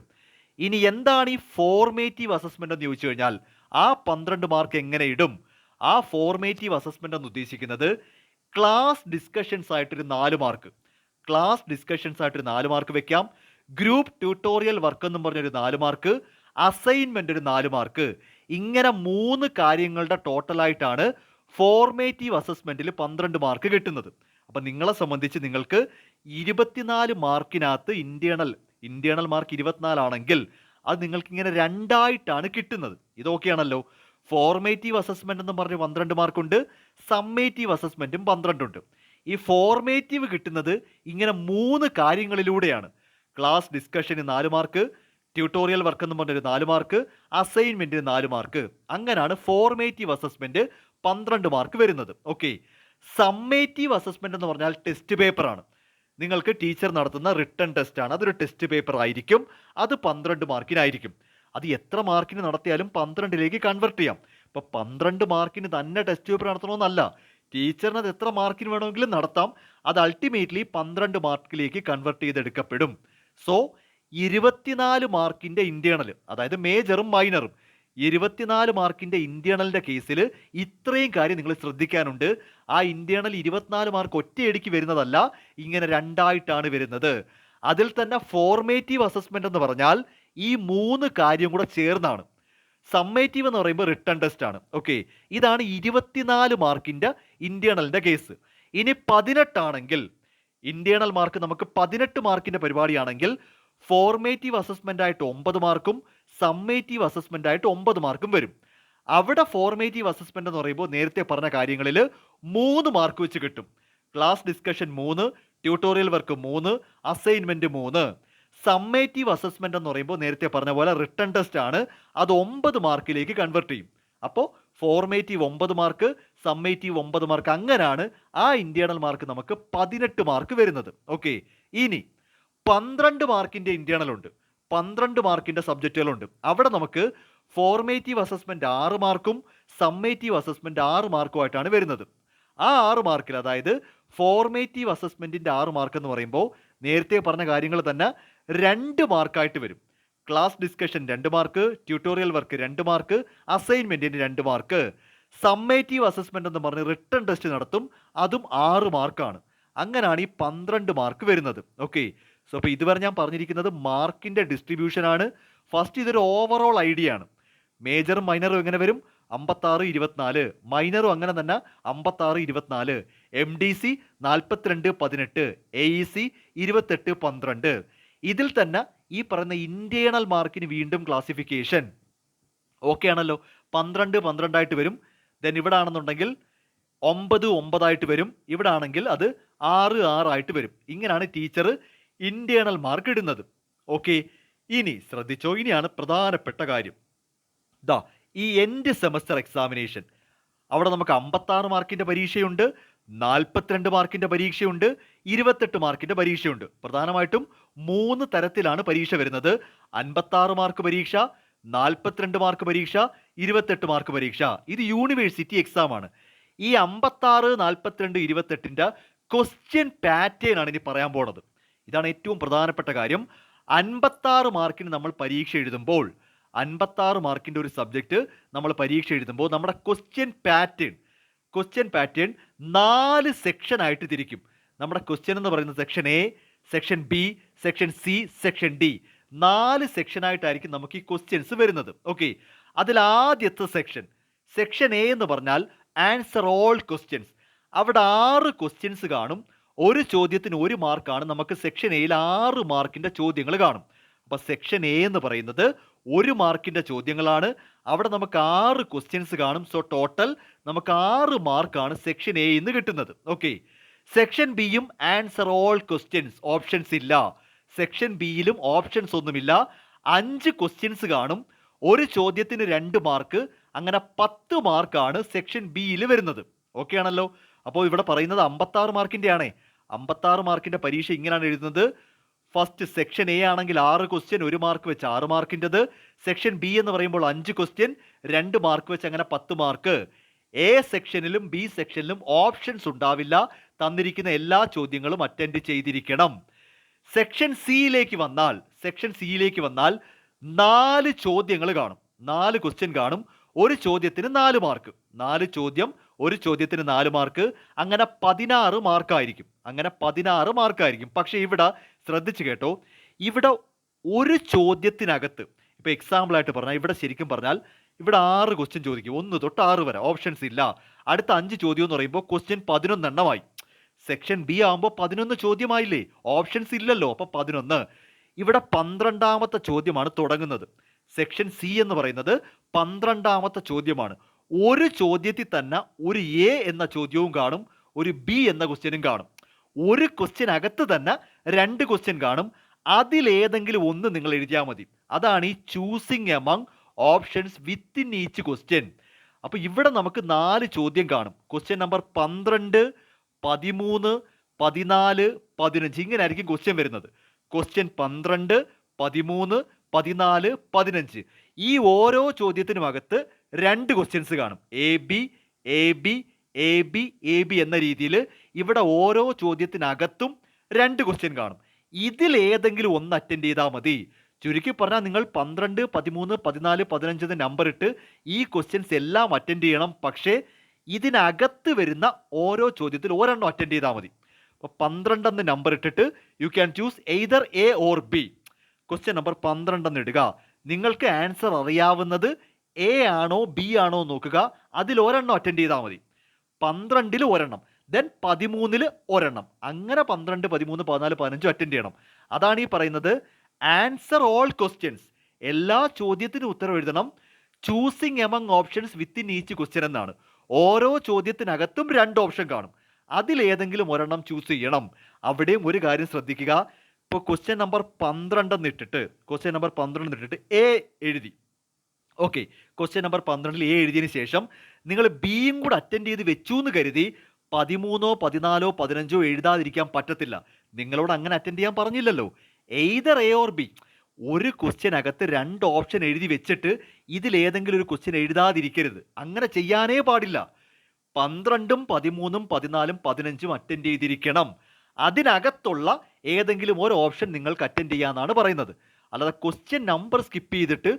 ഇനി എന്താണ് ഈ ഫോർമേറ്റീവ് അസസ്മെന്റ് എന്ന് ചോദിച്ചു കഴിഞ്ഞാൽ ആ 12 മാർക്ക് എങ്ങനെ ഇടും? ആ ഫോർമേറ്റീവ് അസസ്മെന്റ് എന്ന് ഉദ്ദേശിക്കുന്നത് ക്ലാസ് ഡിസ്കഷൻസ് ആയിട്ടൊരു 4 മാർക്ക്, ക്ലാസ് ഡിസ്കഷൻസ് ആയിട്ടൊരു 4 മാർക്ക് വെക്കാം. ഗ്രൂപ്പ് ട്യൂട്ടോറിയൽ വർക്ക് എന്നും പറഞ്ഞൊരു 4 മാർക്ക്, അസൈൻമെന്റ് ഒരു 4 മാർക്ക്. ഇങ്ങനെ 3 കാര്യങ്ങളുടെ ടോട്ടലായിട്ടാണ് ഫോർമേറ്റീവ് അസസ്മെന്റിൽ 12 മാർക്ക് കിട്ടുന്നത്. അപ്പം നിങ്ങളെ സംബന്ധിച്ച് നിങ്ങൾക്ക് 24 മാർക്കിനകത്ത് ഇന്റേണൽ മാർക്ക് 24 ആണെങ്കിൽ അത് നിങ്ങൾക്ക് ഇങ്ങനെ രണ്ടായിട്ടാണ് കിട്ടുന്നത്. ഇതൊക്കെയാണല്ലോ. ഫോർമേറ്റീവ് അസസ്മെന്റ് എന്ന് പറഞ്ഞ് 12 മാർക്കുണ്ട്, സമ്മേറ്റീവ് അസസ്മെന്റും 12 ഉണ്ട്. ഈ ഫോർമേറ്റീവ് കിട്ടുന്നത് ഇങ്ങനെ 3 കാര്യങ്ങളിലൂടെയാണ്. ക്ലാസ് ഡിസ്കഷന് 4 മാർക്ക്, ട്യൂട്ടോറിയൽ വർക്ക് എന്ന് പറഞ്ഞൊരു 4 മാർക്ക്, അസൈൻമെന്റിന് 4 മാർക്ക്. അങ്ങനെയാണ് ഫോർമേറ്റീവ് അസസ്മെന്റ് 12 മാർക്ക് വരുന്നത്. ഓക്കെ, സമ്മേറ്റീവ് അസസ്മെന്റ് എന്ന് പറഞ്ഞാൽ ടെസ്റ്റ് പേപ്പറാണ്. നിങ്ങൾക്ക് ടീച്ചർ നടത്തുന്ന റിട്ടൺ ടെസ്റ്റാണ്. അതൊരു ടെസ്റ്റ് പേപ്പർ ആയിരിക്കും. അത് 12 മാർക്കിനായിരിക്കും. അത് എത്ര മാർക്കിന് നടത്തിയാലും 12ലേക്ക് കൺവെർട്ട് ചെയ്യാം. ഇപ്പോൾ 12 മാർക്കിന് തന്നെ ടെസ്റ്റ് പേപ്പർ നടത്തണമെന്നല്ല. ടീച്ചറിന് അത് എത്ര മാർക്കിന് വേണമെങ്കിലും നടത്താം. അത് അൾട്ടിമേറ്റ്ലി 12 മാർക്കിലേക്ക് കൺവെർട്ട് ചെയ്തെടുക്കപ്പെടും. സോ 24 മാർക്കിന്റെ ഇന്റേണൽ, അതായത് മേജറും മൈനറും, 24 മാർക്കിന്റെ ഇന്റേണലിന്റെ കേസിൽ ഇത്രയും കാര്യം നിങ്ങൾ ശ്രദ്ധിക്കാനുണ്ട്. ആ ഇന്റേണൽ 24 മാർക്ക് ഒറ്റയടിക്ക് വരുന്നതല്ല, ഇങ്ങനെ രണ്ടായിട്ടാണ് വരുന്നത്. അതിൽ തന്നെ ഫോർമേറ്റീവ് അസസ്മെന്റ് എന്ന് പറഞ്ഞാൽ ഈ 3 കാര്യം കൂടെ ചേർന്നാണ്. സമ്മേറ്റീവ് എന്ന് പറയുമ്പോൾ റിട്ടൺ ടെസ്റ്റ് ആണ്. ഓക്കെ, ഇതാണ് 24 മാർക്കിന്റെ ഇന്റേണലിന്റെ കേസ്. ഇനി 18 ആണെങ്കിൽ, ഇന്റേണൽ മാർക്ക് നമുക്ക് 18 മാർക്കിന്റെ പരിപാടിയാണെങ്കിൽ ഫോർമേറ്റീവ് അസസ്മെന്റ് ആയിട്ട് 9 മാർക്കും സമ്മേറ്റീവ് അസസ്മെന്റ് ആയിട്ട് 9 മാർക്കും വരും. അവിടെ ഫോർമേറ്റീവ് അസസ്മെന്റ് എന്ന് പറയുമ്പോൾ നേരത്തെ പറഞ്ഞ കാര്യങ്ങളിൽ 3 മാർക്ക് വെച്ച് കിട്ടും. Class discussion 3, tutorial work 3, assignment 3. Summative assessment എന്ന് പറയുമ്പോൾ നേരത്തെ പറഞ്ഞ പോലെ റിട്ടൺ ടെസ്റ്റ് ആണ്, അത് 9 മാർക്കിലേക്ക് കൺവെർട്ട് ചെയ്യും. അപ്പോൾ ഫോർമേറ്റീവ് 9 മാർക്ക്, സമ്മേറ്റീവ് 9 മാർക്ക്, അങ്ങനെയാണ് ആ ഇന്റേണൽ മാർക്ക് നമുക്ക് 18 മാർക്ക് വരുന്നത്. ഓക്കെ, ഇനി 12 മാർക്കിന്റെ ഇന്റേണൽ ഉണ്ട്, 12 മാർക്കിന്റെ സബ്ജക്റ്റുകളുണ്ട്. അവിടെ നമുക്ക് ഫോർമേറ്റീവ് അസസ്മെന്റ് 6 മാർക്കും സമ്മേറ്റീവ് അസസ്മെന്റ് 6 മാർക്കുമായിട്ടാണ് വരുന്നത്. ആ 6 മാർക്കിൽ, അതായത് ഫോർമേറ്റീവ് അസസ്മെന്റിന്റെ 6 മാർക്ക് എന്ന് പറയുമ്പോൾ നേരത്തെ പറഞ്ഞ കാര്യങ്ങൾ തന്നെ 2 മാർക്കായിട്ട് വരും. Class discussion 2 mark, tutorial work 2 mark, അസൈൻമെന്റിന് 2 മാർക്ക്. സമ്മേറ്റീവ് അസസ്മെന്റ് എന്ന് പറഞ്ഞ് റിട്ടൺ ടെസ്റ്റ് നടത്തും, അതും 6 മാർക്കാണ്. അങ്ങനെയാണ് ഈ 12 മാർക്ക് വരുന്നത്. ഓക്കെ, സോ അപ്പോൾ ഇതുവരെ ഞാൻ പറഞ്ഞിരിക്കുന്നത് മാർക്കിന്റെ ഡിസ്ട്രിബ്യൂഷൻ ആണ്. ഫസ്റ്റ് ഇതൊരു ഓവറോൾ ഐഡിയ ആണ്. മേജറും മൈനറും എങ്ങനെ വരും? 56, 24. മൈനറും അങ്ങനെ തന്നെ 56, 24. MDC 42, 18. AEC 28, 12. ഇതിൽ തന്നെ ഈ പറയുന്ന ഇന്റേണൽ മാർക്കിന് വീണ്ടും ക്ലാസിഫിക്കേഷൻ ഓക്കെ ആണല്ലോ. 12, 12 ആയിട്ട് വരും. ദെൻ ഇവിടെ ആണെന്നുണ്ടെങ്കിൽ 9, 9 ആയിട്ട് വരും. ഇവിടെ ആണെങ്കിൽ അത് 6, 6 ആയിട്ട് വരും. ഇങ്ങനെയാണ് ടീച്ചർ ഇന്റേണൽ മാർക്ക് ഇടുന്നത്. ഓക്കെ, ഇനി ശ്രദ്ധിച്ചോ, ഇനിയാണ് പ്രധാനപ്പെട്ട കാര്യം. ദാ ഈ എൻഡ് സെമസ്റ്റർ എക്സാമിനേഷൻ, അവിടെ നമുക്ക് 56 മാർക്കിന്റെ പരീക്ഷയുണ്ട്, 42 മാർക്കിന്റെ പരീക്ഷയുണ്ട്, 28 മാർക്കിന്റെ പരീക്ഷയുണ്ട്. പ്രധാനമായിട്ടും 3 തരത്തിലാണ് പരീക്ഷ വരുന്നത്. 56 മാർക്ക് പരീക്ഷ, 42 മാർക്ക് പരീക്ഷ, 28 മാർക്ക് പരീക്ഷ. ഇത് യൂണിവേഴ്സിറ്റി എക്സാം ആണ്. ഈ 56, 42, 28ന്റെ ക്വസ്റ്റ്യൻ പാറ്റേൺ ആണ് ഇനി പറയാൻ പോണത്. ഇതാണ് ഏറ്റവും പ്രധാനപ്പെട്ട കാര്യം. 56 മാർക്കിന് നമ്മൾ പരീക്ഷ എഴുതുമ്പോൾ, 56 മാർക്കിന്റെ ഒരു സബ്ജക്റ്റ് നമ്മൾ പരീക്ഷ എഴുതുമ്പോൾ നമ്മുടെ ക്വസ്റ്റ്യൻ പാറ്റേൺ 4 സെക്ഷൻ ആയിട്ട് തിരിക്കും. നമ്മുടെ ക്വസ്റ്റ്യൻ എന്ന് പറയുന്നത് section A, section B, section C, section D, 4 സെക്ഷനായിട്ടായിരിക്കും നമുക്ക് ഈ ക്വസ്റ്റ്യൻസ് വരുന്നത്. ഓക്കെ, അതിൽ ആദ്യത്തെ സെക്ഷൻ എ എന്ന് പറഞ്ഞാൽ ആൻസർ ഓൾ ക്വസ്റ്റ്യൻസ്. അവിടെ 6 ക്വസ്റ്റ്യൻസ് കാണും. ഒരു ചോദ്യത്തിന് 1 മാർക്കാണ്. നമുക്ക് സെക്ഷൻ എയിൽ 6 മാർക്കിന്റെ ചോദ്യങ്ങൾ കാണും. അപ്പൊ സെക്ഷൻ എ എന്ന് പറയുന്നത് 1 മാർക്കിന്റെ ചോദ്യങ്ങളാണ്. അവിടെ നമുക്ക് 6 ക്വസ്റ്റ്യൻസ് കാണും. സോ ടോട്ടൽ നമുക്ക് 6 മാർക്കാണ് സെക്ഷൻ എ എന്ന് കിട്ടുന്നത്. ഓക്കെ, സെക്ഷൻ ബിയും ആൻസർ ഓൾ ക്വസ്റ്റ്യൻസ്, ഓപ്ഷൻസ് ഇല്ല. സെക്ഷൻ ബിയിലും ഓപ്ഷൻസ് ഒന്നുമില്ല. 5 ക്വസ്റ്റ്യൻസ് കാണും. ഒരു ചോദ്യത്തിന് 2 മാർക്ക്, അങ്ങനെ 10 മാർക്കാണ് സെക്ഷൻ ബിയിൽ വരുന്നത്. ഓക്കെ ആണല്ലോ. അപ്പോൾ ഇവിടെ പറയുന്നത് 56 മാർക്കിന്റെ ആണേ. 56 മാർക്കിന്റെ പരീക്ഷ ഇങ്ങനെയാണ് എഴുതുന്നത്. ഫസ്റ്റ് സെക്ഷൻ എ ആണെങ്കിൽ 6 ക്വസ്റ്റ്യൻ, 1 മാർക്ക് വെച്ച് 6 മാർക്കിൻ്റെത്. സെക്ഷൻ ബി എന്ന് പറയുമ്പോൾ 5 ക്വസ്റ്റ്യൻ, 2 മാർക്ക് വെച്ച് അങ്ങനെ 10 മാർക്ക്. എ സെക്ഷനിലും ബി സെക്ഷനിലും ഓപ്ഷൻസ് ഉണ്ടാവില്ല. തന്നിരിക്കുന്ന എല്ലാ ചോദ്യങ്ങളും അറ്റൻഡ് ചെയ്തിരിക്കണം. സെക്ഷൻ സിയിലേക്ക് വന്നാൽ 4 ചോദ്യങ്ങൾ കാണും, 4 ക്വസ്റ്റ്യൻ കാണും. ഒരു ചോദ്യത്തിന് 4 മാർക്ക്, 4 ചോദ്യം, ഒരു ചോദ്യത്തിന് 4 മാർക്ക്, അങ്ങനെ 16 മാർക്കായിരിക്കും. പക്ഷെ ഇവിടെ ശ്രദ്ധിച്ചു കേട്ടോ, ഇവിടെ ഒരു ചോദ്യത്തിനകത്ത്, ഇപ്പൊ എക്സാമ്പിൾ ആയിട്ട് പറഞ്ഞാൽ, ഇവിടെ ശരിക്കും പറഞ്ഞാൽ ഇവിടെ 6 ക്വസ്റ്റ്യൻ ചോദിക്കും, 1 തൊട്ട് 6 വരെ ഓപ്ഷൻസ് ഇല്ല. അടുത്ത 5 ചോദ്യം എന്ന് പറയുമ്പോൾ ക്വസ്റ്റ്യൻ 11 എണ്ണമായി. സെക്ഷൻ ബി ആകുമ്പോൾ 11 ചോദ്യമായില്ലേ, ഓപ്ഷൻസ് ഇല്ലല്ലോ, അപ്പൊ 11. ഇവിടെ 12ാമത്തെ ചോദ്യമാണ് തുടങ്ങുന്നത്. സെക്ഷൻ സി എന്ന് പറയുന്നത് 12ാമത്തെ ചോദ്യമാണ്. ഒരു ചോദ്യത്തിൽ തന്നെ ഒരു എ എന്ന ചോദ്യവും കാണും, ഒരു ബി എന്ന ക്വസ്റ്റ്യനും കാണും. ഒരു ക്വസ്റ്റ്യൻ അകത്ത് തന്നെ 2 ക്വസ്റ്റ്യൻ കാണും. അതിലേതെങ്കിലും ഒന്ന് നിങ്ങൾ എഴുതിയാൽ മതി. അതാണ് ഈ choosing among options within each question. അപ്പോൾ ഇവിടെ നമുക്ക് 4 ചോദ്യം കാണും. ക്വസ്റ്റ്യൻ നമ്പർ 12, 13, 14, 15 ഇങ്ങനെ ആയിരിക്കും ക്വസ്റ്റ്യൻ വരുന്നത്. ക്വസ്റ്റ്യൻ 12, 13, 14, 15 ഈ ഓരോ ചോദ്യത്തിനും അകത്ത് 2 ക്വസ്റ്റ്യൻസ് കാണും. എ ബി, AB AB എന്ന രീതിയിൽ ഇവിടെ ഓരോ ചോദ്യത്തിനകത്തും 2 ക്വസ്റ്റ്യൻ കാണും. ഇതിലേതെങ്കിലും ഒന്ന് അറ്റൻഡ് ചെയ്താൽ മതി. ചുരുക്കി പറഞ്ഞാൽ നിങ്ങൾ 12, 13, 14, 15 എന്ന് നമ്പർ ഇട്ട് ഈ ക്വസ്റ്റ്യൻസ് എല്ലാം അറ്റൻഡ് ചെയ്യണം. പക്ഷേ ഇതിനകത്ത് വരുന്ന ഓരോ ചോദ്യത്തിൽ ഒരെണ്ണം അറ്റൻഡ് ചെയ്താൽ മതി. അപ്പോൾ 12 എന്ന് നമ്പർ ഇട്ടിട്ട് you can choose either A or B. Question number 12 എന്ന് ഇടുക. നിങ്ങൾക്ക് ആൻസർ അറിയാവുന്നത് എ ആണോ ബി ആണോ നോക്കുക. അതിൽ ഒരെണ്ണം അറ്റൻഡ് ചെയ്താൽ മതി. 12 ഒരെണ്ണം, ദെൻ 13 ഒരെണ്ണം, അങ്ങനെ 12, 13, 14, 15 അറ്റൻഡ് ചെയ്യണം. അതാണ് ഈ പറയുന്നത് ആൻസർ ഓൾ ക്വസ്റ്റ്യൻസ്. എല്ലാ ചോദ്യത്തിനും ഉത്തരം എഴുതണം. Choosing among options within each question എന്നാണ്. ഓരോ ചോദ്യത്തിനകത്തും 2 ഓപ്ഷൻ കാണും. അതിലേതെങ്കിലും ഒരെണ്ണം ചൂസ് ചെയ്യണം. അവിടെയും ഒരു കാര്യം ശ്രദ്ധിക്കുക. ഇപ്പോൾ ക്വസ്റ്റ്യൻ നമ്പർ 12 എന്നിട്ടിട്ട് എ എഴുതി. ഓക്കെ, ക്വസ്റ്റ്യൻ നമ്പർ 12 എ എഴുതിയതിന് ശേഷം നിങ്ങൾ ബിയും കൂടെ അറ്റൻഡ് ചെയ്ത് വെച്ചു എന്ന് കരുതി 13, 14, 15 എഴുതാതിരിക്കാൻ പറ്റത്തില്ല. നിങ്ങളോട് അങ്ങനെ അറ്റൻഡ് ചെയ്യാൻ പറഞ്ഞില്ലല്ലോ. Either A or B. ഒരു ക്വസ്റ്റ്യനകത്ത് 2 ഓപ്ഷൻ എഴുതി വെച്ചിട്ട് ഇതിലേതെങ്കിലും ഒരു ക്വസ്റ്റ്യൻ എഴുതാതിരിക്കരുത്. അങ്ങനെ ചെയ്യാനേ പാടില്ല. 12, 13, 14, 15 അറ്റൻഡ് ചെയ്തിരിക്കണം. അതിനകത്തുള്ള ഏതെങ്കിലും ഒരു ഓപ്ഷൻ നിങ്ങൾക്ക് അറ്റൻഡ് ചെയ്യാന്നാണ് പറയുന്നത്. അല്ലാതെ ക്വസ്റ്റ്യൻ നമ്പർ സ്കിപ്പ് ചെയ്തിട്ട്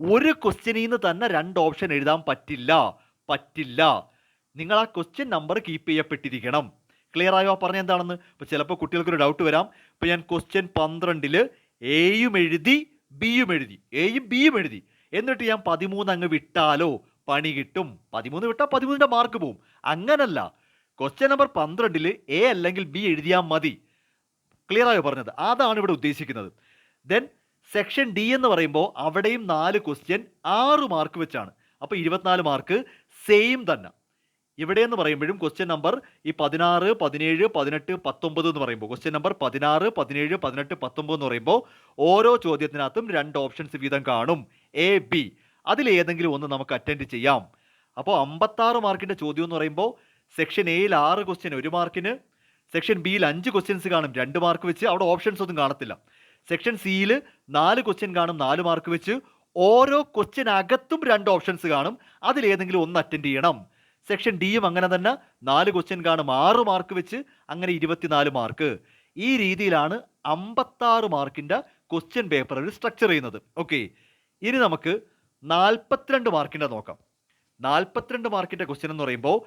ഒരു ക്വസ്റ്റ്യനിൽ നിന്ന് തന്നെ 2 ഓപ്ഷൻ എഴുതാൻ പറ്റില്ല. നിങ്ങൾ ആ ക്വസ്റ്റ്യൻ നമ്പർ കീപ്പ് ചെയ്യപ്പെട്ടിരിക്കണം. ക്ലിയർ ആയോ പറഞ്ഞ എന്താണെന്ന്? ഇപ്പോൾ ചിലപ്പോൾ കുട്ടികൾക്കൊരു ഡൗട്ട് വരാം. ഇപ്പോൾ ഞാൻ ക്വസ്റ്റ്യൻ 12 എയും എഴുതി ബിയും എഴുതി, എയും ബിയും എഴുതി, എന്നിട്ട് ഞാൻ 13 അങ്ങ് വിട്ടാലോ പണി കിട്ടും. 13 വിട്ടാൽ 13ന്റെ മാർക്ക് പോവും. അങ്ങനല്ല. ക്വസ്റ്റ്യൻ നമ്പർ 12 എ അല്ലെങ്കിൽ ബി എഴുതിയാൽ മതി. ക്ലിയർ ആയോ പറഞ്ഞത്? അതാണ് ഇവിടെ ഉദ്ദേശിക്കുന്നത്. ദെൻ സെക്ഷൻ ഡി എന്ന് പറയുമ്പോൾ അവിടെയും 4 ക്വസ്റ്റ്യൻ 6 മാർക്ക് വെച്ചാണ്. അപ്പോൾ 24 മാർക്ക് സെയിം തന്നെ. ഇവിടെ എന്ന് പറയുമ്പോഴും ക്വസ്റ്റ്യൻ നമ്പർ ഈ 16, 17, 18, 19 എന്ന് പറയുമ്പോൾ ക്വസ്റ്റ്യൻ നമ്പർ 16, 17, 18, 19 എന്ന് പറയുമ്പോൾ ഓരോ ചോദ്യത്തിനകത്തും 2 ഓപ്ഷൻസ് വീതം കാണും, എ ബി. അതിലേതെങ്കിലും ഒന്ന് നമുക്ക് അറ്റൻഡ് ചെയ്യാം. അപ്പോൾ 56 മാർക്കിൻ്റെ ചോദ്യം എന്ന് പറയുമ്പോൾ സെക്ഷൻ എയിൽ 6 ക്വസ്റ്റ്യൻ 1 മാർക്കിന്, സെക്ഷൻ ബിയിൽ 5 ക്വസ്റ്റ്യൻസ് കാണും 2 മാർക്ക് വെച്ച്, അവിടെ ഓപ്ഷൻസ് ഒന്നും കാണത്തില്ല. സെക്ഷൻ സിയിൽ 4 ക്വസ്റ്റ്യൻ കാണും 4 മാർക്ക് വെച്ച്, ഓരോ ക്വസ്റ്റ്യനകത്തും 2 ഓപ്ഷൻസ് കാണും, അതിലേതെങ്കിലും ഒന്ന് അറ്റൻഡ് ചെയ്യണം. സെക്ഷൻ ഡിയും അങ്ങനെ തന്നെ 4 ക്വസ്റ്റ്യൻ കാണും 6 മാർക്ക് വെച്ച്, അങ്ങനെ 24 മാർക്ക്. ഈ രീതിയിലാണ് 56 മാർക്കിൻ്റെ ക്വസ്റ്റ്യൻ പേപ്പർ സ്ട്രക്ചർ ചെയ്യുന്നത്. ഓക്കെ, ഇനി നമുക്ക് 42 മാർക്കിൻ്റെ നോക്കാം. 42 മാർക്കിൻ്റെ ക്വസ്റ്റ്യൻ എന്ന് പറയുമ്പോൾ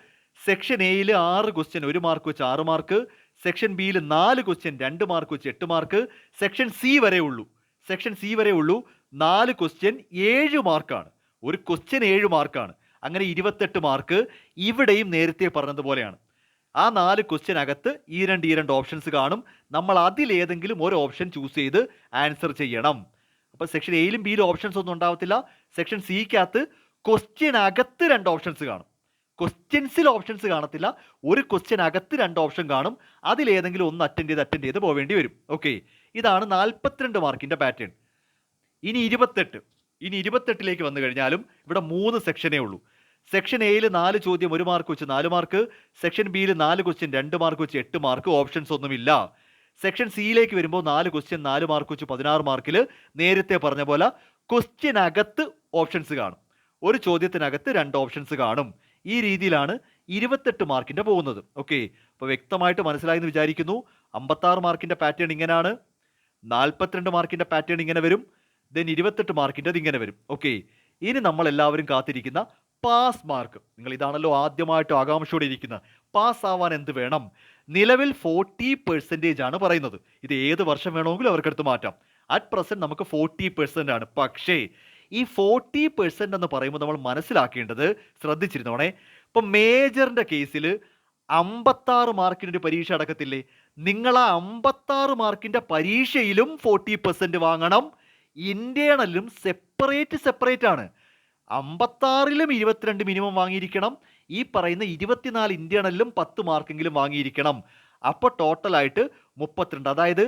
സെക്ഷൻ എയിൽ 6 ക്വസ്റ്റ്യൻ 1 മാർക്ക് വെച്ച് 6 മാർക്ക്, സെക്ഷൻ ബിയിൽ 4 ക്വസ്റ്റ്യൻ 2 മാർക്ക് വെച്ച് 8 മാർക്ക്, സെക്ഷൻ സി വരെ ഉള്ളൂ 4 ക്വസ്റ്റ്യൻ 7 മാർക്കാണ്. ഒരു ക്വസ്റ്റ്യൻ 7 മാർക്കാണ്. അങ്ങനെ 28 മാർക്ക്. ഇവിടെയും നേരത്തെ പറഞ്ഞതുപോലെയാണ്. ആ 4 ക്വസ്റ്റ്യനകത്ത് ഈ രണ്ട് ഓപ്ഷൻസ് കാണും. നമ്മൾ അതിലേതെങ്കിലും ഒരു ഓപ്ഷൻ ചൂസ് ചെയ്ത് ആൻസർ ചെയ്യണം. അപ്പോൾ സെക്ഷൻ എയിലും ബിയിലും ഓപ്ഷൻസ് ഒന്നും ഉണ്ടാവത്തില്ല. സെക്ഷൻ സിക്കകത്ത് ക്വസ്റ്റ്യനകത്ത് 2 ഓപ്ഷൻസ് കാണും. ക്വസ്റ്റ്യൻസിൽ ഓപ്ഷൻസ് കാണത്തില്ല. ഒരു ക്വസ്റ്റ്യനകത്ത് 2 ഓപ്ഷൻ കാണും. അതിലേതെങ്കിലും ഒന്ന് അറ്റൻഡ് ചെയ്ത് പോവേണ്ടി വരും. ഓക്കെ, ഇതാണ് 42 മാർക്കിൻ്റെ പാറ്റേൺ. ഇനി 28ലേക്ക് വന്നു കഴിഞ്ഞാലും ഇവിടെ 3 സെക്ഷനേ ഉള്ളൂ. സെക്ഷൻ എയിൽ 4 ചോദ്യം 1 മാർക്ക് വെച്ച് 4 മാർക്ക്, സെക്ഷൻ ബിയിൽ 4 ക്വസ്റ്റ്യൻ 2 മാർക്ക് വെച്ച് 8 മാർക്ക്, ഓപ്ഷൻസ് ഒന്നുമില്ല. സെക്ഷൻ സിയിലേക്ക് വരുമ്പോൾ 4 ക്വസ്റ്റ്യൻ 4 മാർക്ക് വെച്ച് 16 മാർക്കിൽ നേരത്തെ പറഞ്ഞ പോലെ ക്വസ്റ്റ്യനകത്ത് ഓപ്ഷൻസ് കാണും. ഒരു ചോദ്യത്തിനകത്ത് 2 ഓപ്ഷൻസ് കാണും. ഈ രീതിയിലാണ് 28 മാർക്കിൻ്റെ പോകുന്നത്. ഓക്കെ, അപ്പോൾ വ്യക്തമായിട്ട് മനസ്സിലായെന്ന് വിചാരിക്കുന്നു. 56 മാർക്കിൻ്റെ പാറ്റേൺ ഇങ്ങനെയാണ്, 42 മാർക്കിൻ്റെ പാറ്റേൺ ഇങ്ങനെ വരും, ദെൻ 28 മാർക്കിൻ്റെ ഇങ്ങനെ വരും. ഓക്കെ, ഇനി നമ്മൾ എല്ലാവരും കാത്തിരിക്കുന്ന പാസ് മാർക്ക്. നിങ്ങൾ ഇതാണല്ലോ ആദ്യമായിട്ട് ആകാംക്ഷയോടെ ഇരിക്കുന്നത്. പാസ് ആവാൻ എന്ത് വേണം? നിലവിൽ 40% ആണ് പറയുന്നത്. ഇത് ഏത് വർഷം വേണമെങ്കിലും അവർക്കെടുത്ത് മാറ്റാം. അറ്റ് പ്രസന്റ് നമുക്ക് 40% ആണ്. പക്ഷേ ഈ 40% എന്ന് പറയുമ്പോൾ നമ്മൾ മനസ്സിലാക്കേണ്ടത്, ശ്രദ്ധിച്ചിരുന്നോണേ, ഇപ്പം മേജറിൻ്റെ കേസിൽ 56 മാർക്കിനൊരു പരീക്ഷ അടക്കത്തില്ലേ? നിങ്ങൾ ആ 56 മാർക്കിൻ്റെ പരീക്ഷയിലും 40% വാങ്ങണം. ഇന്റേണലും സെപ്പറേറ്റ് ആണ്. 56ലും 22 മിനിമം വാങ്ങിയിരിക്കണം. ഈ പറയുന്ന 24 ഇന്റേണലിലും 10 മാർക്കെങ്കിലും വാങ്ങിയിരിക്കണം. അപ്പോൾ ടോട്ടലായിട്ട് 32. അതായത്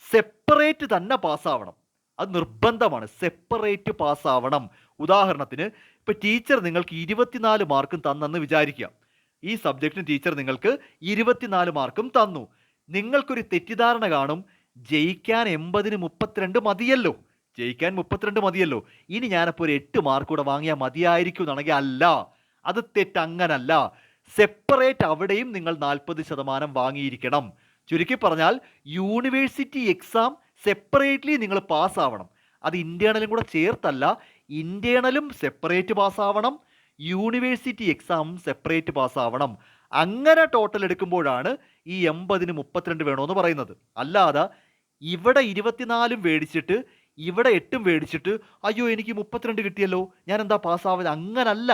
സെപ്പറേറ്റ് തന്നെ പാസ്സാവണം. അത് നിർബന്ധമാണ്. സെപ്പറേറ്റ് പാസ്സാവണം. ഉദാഹരണത്തിന് ഇപ്പോൾ ടീച്ചർ നിങ്ങൾക്ക് 24 മാർക്കും തന്നെന്ന് വിചാരിക്കുക. ഈ സബ്ജക്റ്റിന് ടീച്ചർ നിങ്ങൾക്ക് 24 മാർക്കും തന്നു. നിങ്ങൾക്കൊരു തെറ്റിദ്ധാരണ കാണും, ജയിക്കാൻ 80ന് 32 മതിയല്ലോ, ഇനി ഞാനപ്പോൾ ഒരു 8 മാർക്ക് കൂടെ വാങ്ങിയാൽ മതിയായിരിക്കും എന്നാണെങ്കിൽ അല്ല, അത് തെറ്റ്. അങ്ങനല്ല. സെപ്പറേറ്റ് അവിടെയും നിങ്ങൾ 40% വാങ്ങിയിരിക്കണം. ചുരുക്കി പറഞ്ഞാൽ യൂണിവേഴ്സിറ്റി എക്സാം സെപ്പറേറ്റ്ലി നിങ്ങൾ പാസ്സാവണം. അത് ഇന്റേണലും കൂടെ ചേർത്തല്ല, ഇന്റേണലും സെപ്പറേറ്റ് പാസ്സാവണം, യൂണിവേഴ്സിറ്റി എക്സാമും സെപ്പറേറ്റ് പാസ്സാവണം. അങ്ങനെ ടോട്ടൽ എടുക്കുമ്പോഴാണ് ഈ 80-ന് 32 വേണമെന്ന് പറയുന്നത്. അല്ലാതെ ഇവിടെ 24 മേടിച്ചിട്ട് ഇവിടെ 8 മേടിച്ചിട്ട് അയ്യോ എനിക്ക് 32 കിട്ടിയല്ലോ ഞാൻ എന്താ പാസ്സാവുന്നത്, അങ്ങനല്ല.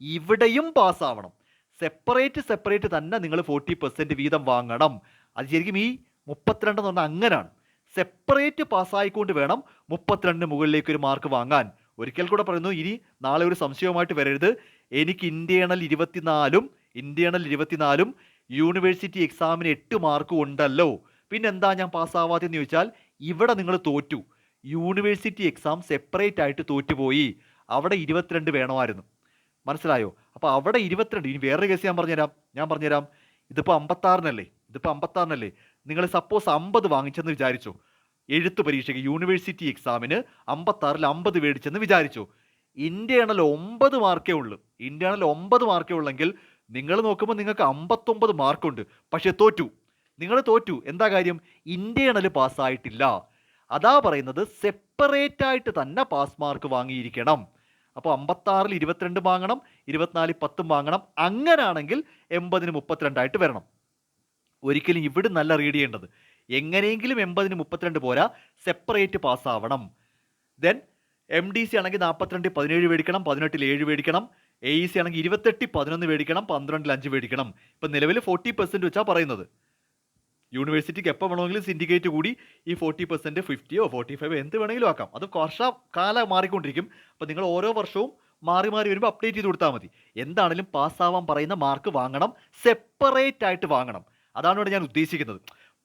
ഇവിടെയും പാസ്സാവണം. സെപ്പറേറ്റ് തന്നെ നിങ്ങൾ 40% വീതം വാങ്ങണം. അത് ശരിക്കും ഈ 32 എന്ന് പറഞ്ഞാൽ അങ്ങനാണ്. സെപ്പറേറ്റ് പാസ്സായിക്കൊണ്ട് വേണം 32-ന് മുകളിലേക്ക് ഒരു മാർക്ക് വാങ്ങാൻ. ഒരിക്കൽ കൂടെ പറയുന്നു, ഇനി നാളെ ഒരു സംശയവുമായിട്ട് വരരുത്. എനിക്ക് ഇന്റേണൽ 24-ഉം യൂണിവേഴ്സിറ്റി എക്സാമിന് 8 മാർക്കും ഉണ്ടല്ലോ, പിന്നെന്താ ഞാൻ പാസ്സാവാതെന്ന് ചോദിച്ചാൽ ഇവിടെ നിങ്ങൾ തോറ്റു. യൂണിവേഴ്സിറ്റി എക്സാം സെപ്പറേറ്റ് ആയിട്ട് തോറ്റുപോയി. അവിടെ 22 വേണമായിരുന്നു. മനസ്സിലായോ? അപ്പോൾ അവിടെ 22. ഇനി വേറൊരു കേസ് ഞാൻ പറഞ്ഞുതരാം. ഇതിപ്പോൾ 56-നല്ലേ. നിങ്ങൾ സപ്പോസ് 50 വാങ്ങിച്ചെന്ന് വിചാരിച്ചോ. എഴുത്ത് പരീക്ഷയ്ക്ക് യൂണിവേഴ്സിറ്റി എക്സാമിന് 56-ൽ 50 മേടിച്ചെന്ന് വിചാരിച്ചോ. ഇന്റേണൽ 9 മാർക്കേ ഉള്ളെങ്കിൽ നിങ്ങൾ നോക്കുമ്പോൾ നിങ്ങൾക്ക് 59 മാർക്കുണ്ട്. പക്ഷേ നിങ്ങൾ തോറ്റു. എന്താ കാര്യം? ഇന്റേണൽ പാസ്സായിട്ടില്ല. അതാ പറയുന്നത് സെപ്പറേറ്റ് ആയിട്ട് തന്നെ പാസ് മാർക്ക് വാങ്ങിയിരിക്കണം. അപ്പോൾ 56-ൽ 22 വാങ്ങണം, 24-ൽ 10 വാങ്ങണം. അങ്ങനാണെങ്കിൽ 80-ന് 32 ആയിട്ട് വരണം. ഒരിക്കലും ഇവിടെ നല്ല റീഡ് ചെയ്യേണ്ടത്, എങ്ങനെയെങ്കിലും 80-ന് 32 പോരാ, സെപ്പറേറ്റ് പാസ്സാവണം. ദെൻ MDC ആണെങ്കിൽ 42-ൽ 17 മേടിക്കണം, 18-ൽ 7 മേടിക്കണം. AEC ആണെങ്കിൽ 28-ൽ 11 മേടിക്കണം, 12-ൽ 5 മേടിക്കണം. ഇപ്പം നിലവിൽ 40% വെച്ചാൽ പറയുന്നത്. യൂണിവേഴ്സിറ്റിക്ക് എപ്പോൾ വേണമെങ്കിലും സിൻഡിക്കേറ്റ് കൂടി ഈ 40% 50-ഓ 45-ഓ എന്ത് വേണമെങ്കിലും ആക്കാം. അത് കാലം മാറിക്കൊണ്ടിരിക്കും. അപ്പോൾ നിങ്ങൾ ഓരോ വർഷവും മാറി വരുമ്പോൾ അപ്ഡേറ്റ് ചെയ്ത് കൊടുത്താൽ മതി. എന്താണെങ്കിലും പാസ്സാവാൻ പറയുന്ന മാർക്ക് വാങ്ങണം, സെപ്പറേറ്റ് ആയിട്ട് വാങ്ങണം. അതാണ് ഇവിടെ ഞാൻ ഉദ്ദേശിക്കുന്നത്.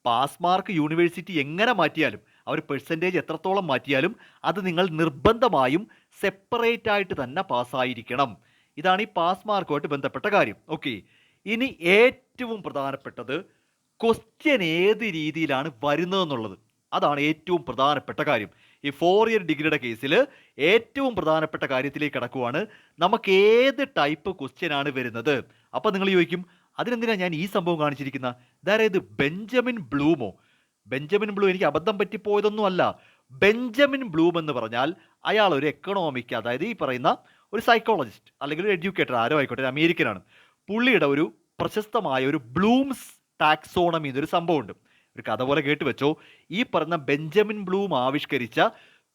പാസ് മാർക്ക് യൂണിവേഴ്സിറ്റി എങ്ങനെ മാറ്റിയാലും, അവർ പെർസെൻറ്റേജ് എത്രത്തോളം മാറ്റിയാലും അത് നിങ്ങൾ നിർബന്ധമായും സെപ്പറേറ്റ് ആയിട്ട് തന്നെ പാസ്സായിരിക്കണം. ഇതാണ് ഈ പാസ് മാർക്കുമായിട്ട് ബന്ധപ്പെട്ട കാര്യം. ഓക്കെ, ഇനി ഏറ്റവും പ്രധാനപ്പെട്ടത് ക്വസ്റ്റ്യൻ ഏത് രീതിയിലാണ് വരുന്നതെന്നുള്ളത്. അതാണ് ഏറ്റവും പ്രധാനപ്പെട്ട കാര്യം. ഈ 4 ഇയർ ഡിഗ്രിയുടെ കേസിൽ ഏറ്റവും പ്രധാനപ്പെട്ട കാര്യത്തിലേക്ക് കടക്കുവാണ്. നമുക്ക് ഏത് ടൈപ്പ് ക്വസ്റ്റ്യൻ ആണ് വരുന്നത്. അപ്പോൾ നിങ്ങൾ ചോദിക്കും, അതിനെന്തിനാണ് ഞാൻ ഈ സംഭവം കാണിച്ചിരിക്കുന്നത്? അതായത് ബെഞ്ചമിൻ ബ്ലൂമോ? ബെഞ്ചമിൻ ബ്ലൂം എനിക്ക് അബദ്ധം പറ്റിപ്പോയതൊന്നും അല്ല. ബെഞ്ചമിൻ ബ്ലൂം എന്ന് പറഞ്ഞാൽ അയാൾ ഒരു എക്കണോമിക്, അതായത് ഈ പറയുന്ന ഒരു സൈക്കോളജിസ്റ്റ് അല്ലെങ്കിൽ ഒരു എഡ്യൂക്കേറ്റർ, ആരോ ആയിക്കോട്ടെ, അമേരിക്കനാണ്. പുള്ളിയുടെ ഒരു പ്രശസ്തമായ ഒരു ബ്ലൂംസ് ടാക്സോണമി എന്നൊരു സംഭവമുണ്ട്. ഒരു കഥ പോലെ കേട്ട് വെച്ചോ. ഈ പറഞ്ഞ ബെഞ്ചമിൻ ബ്ലൂം ആവിഷ്കരിച്ച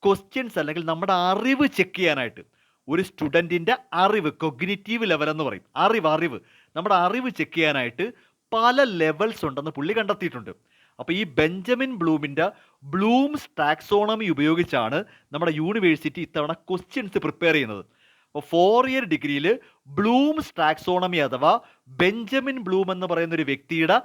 ക്വസ്റ്റ്യൻസ് അല്ലെങ്കിൽ നമ്മുടെ അറിവ് ചെക്ക് ചെയ്യാനായിട്ട്, ഒരു സ്റ്റുഡൻറ്റിൻ്റെ അറിവ്, കൊഗ്നിറ്റീവ് ലെവൽ എന്ന് പറയും, അറിവ് നമ്മുടെ അറിവ് ചെക്ക് ചെയ്യാനായിട്ട് പല ലെവൽസ് ഉണ്ടെന്ന് പുള്ളി കണ്ടെത്തിയിട്ടുണ്ട്. അപ്പോൾ ഈ ബെഞ്ചമിൻ ബ്ലൂമിൻ്റെ ബ്ലൂംസ് ടാക്സോണമി ഉപയോഗിച്ചാണ് നമ്മുടെ യൂണിവേഴ്സിറ്റി ഇത്തവണ ക്വസ്റ്റ്യൻസ് പ്രിപ്പയർ ചെയ്യുന്നത്. അപ്പോൾ 4 ഇയർ ഡിഗ്രിയിൽ ബ്ലൂംസ് ടാക്സോണമി അഥവാ ബെഞ്ചമിൻ ബ്ലൂം എന്ന് പറയുന്ന ഒരു വ്യക്തിയുടെ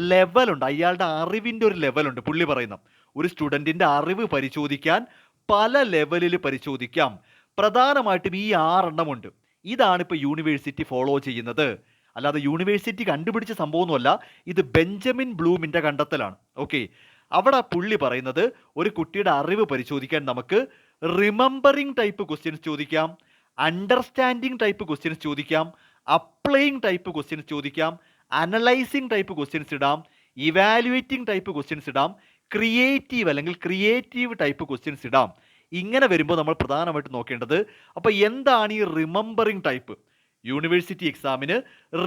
ലെവലുണ്ട്, അയാളുടെ അറിവിൻ്റെ ഒരു ലെവലുണ്ട്. പുള്ളി പറയുന്ന ഒരു സ്റ്റുഡൻറ്റിൻ്റെ അറിവ് പരിശോധിക്കാൻ പല ലെവലിൽ പരിശോധിക്കാം. പ്രധാനമായിട്ടും ഈ 6 എണ്ണമുണ്ട്. ഇതാണ് ഇപ്പോൾ യൂണിവേഴ്സിറ്റി ഫോളോ ചെയ്യുന്നത്. അല്ലാതെ യൂണിവേഴ്സിറ്റി കണ്ടുപിടിച്ച സംഭവമൊന്നുമല്ല, ഇത് ബെഞ്ചമിൻ ബ്ലൂമിൻ്റെ കണ്ടെത്തലാണ്. ഓക്കെ, അവിടെ പുള്ളി പറയുന്നത് ഒരു കുട്ടിയുടെ അറിവ് പരിശോധിക്കാൻ നമുക്ക് റിമെമ്പറിങ് ടൈപ്പ് ക്വസ്റ്റ്യൻസ് ചോദിക്കാം, അണ്ടർസ്റ്റാൻഡിങ് ടൈപ്പ് ക്വസ്റ്റ്യൻസ് ചോദിക്കാം, അപ്ലൈയിങ് ടൈപ്പ് ക്വസ്റ്റ്യൻസ് ചോദിക്കാം, അനലൈസിങ് ടൈപ്പ് ക്വസ്റ്റ്യൻസ് ഇടാം, ഇവാലുവേറ്റിംഗ് ടൈപ്പ് ക്വസ്റ്റ്യൻസ് ഇടാം, ക്രിയേറ്റീവ് ടൈപ്പ് ക്വസ്റ്റ്യൻസ് ഇടാം. ഇങ്ങനെ വരുമ്പോൾ നമ്മൾ പ്രധാനമായിട്ട് നോക്കേണ്ടത്, അപ്പോൾ എന്താണ് ഈ റിമെമ്പറിങ് ടൈപ്പ്? യൂണിവേഴ്സിറ്റി എക്സാമിന്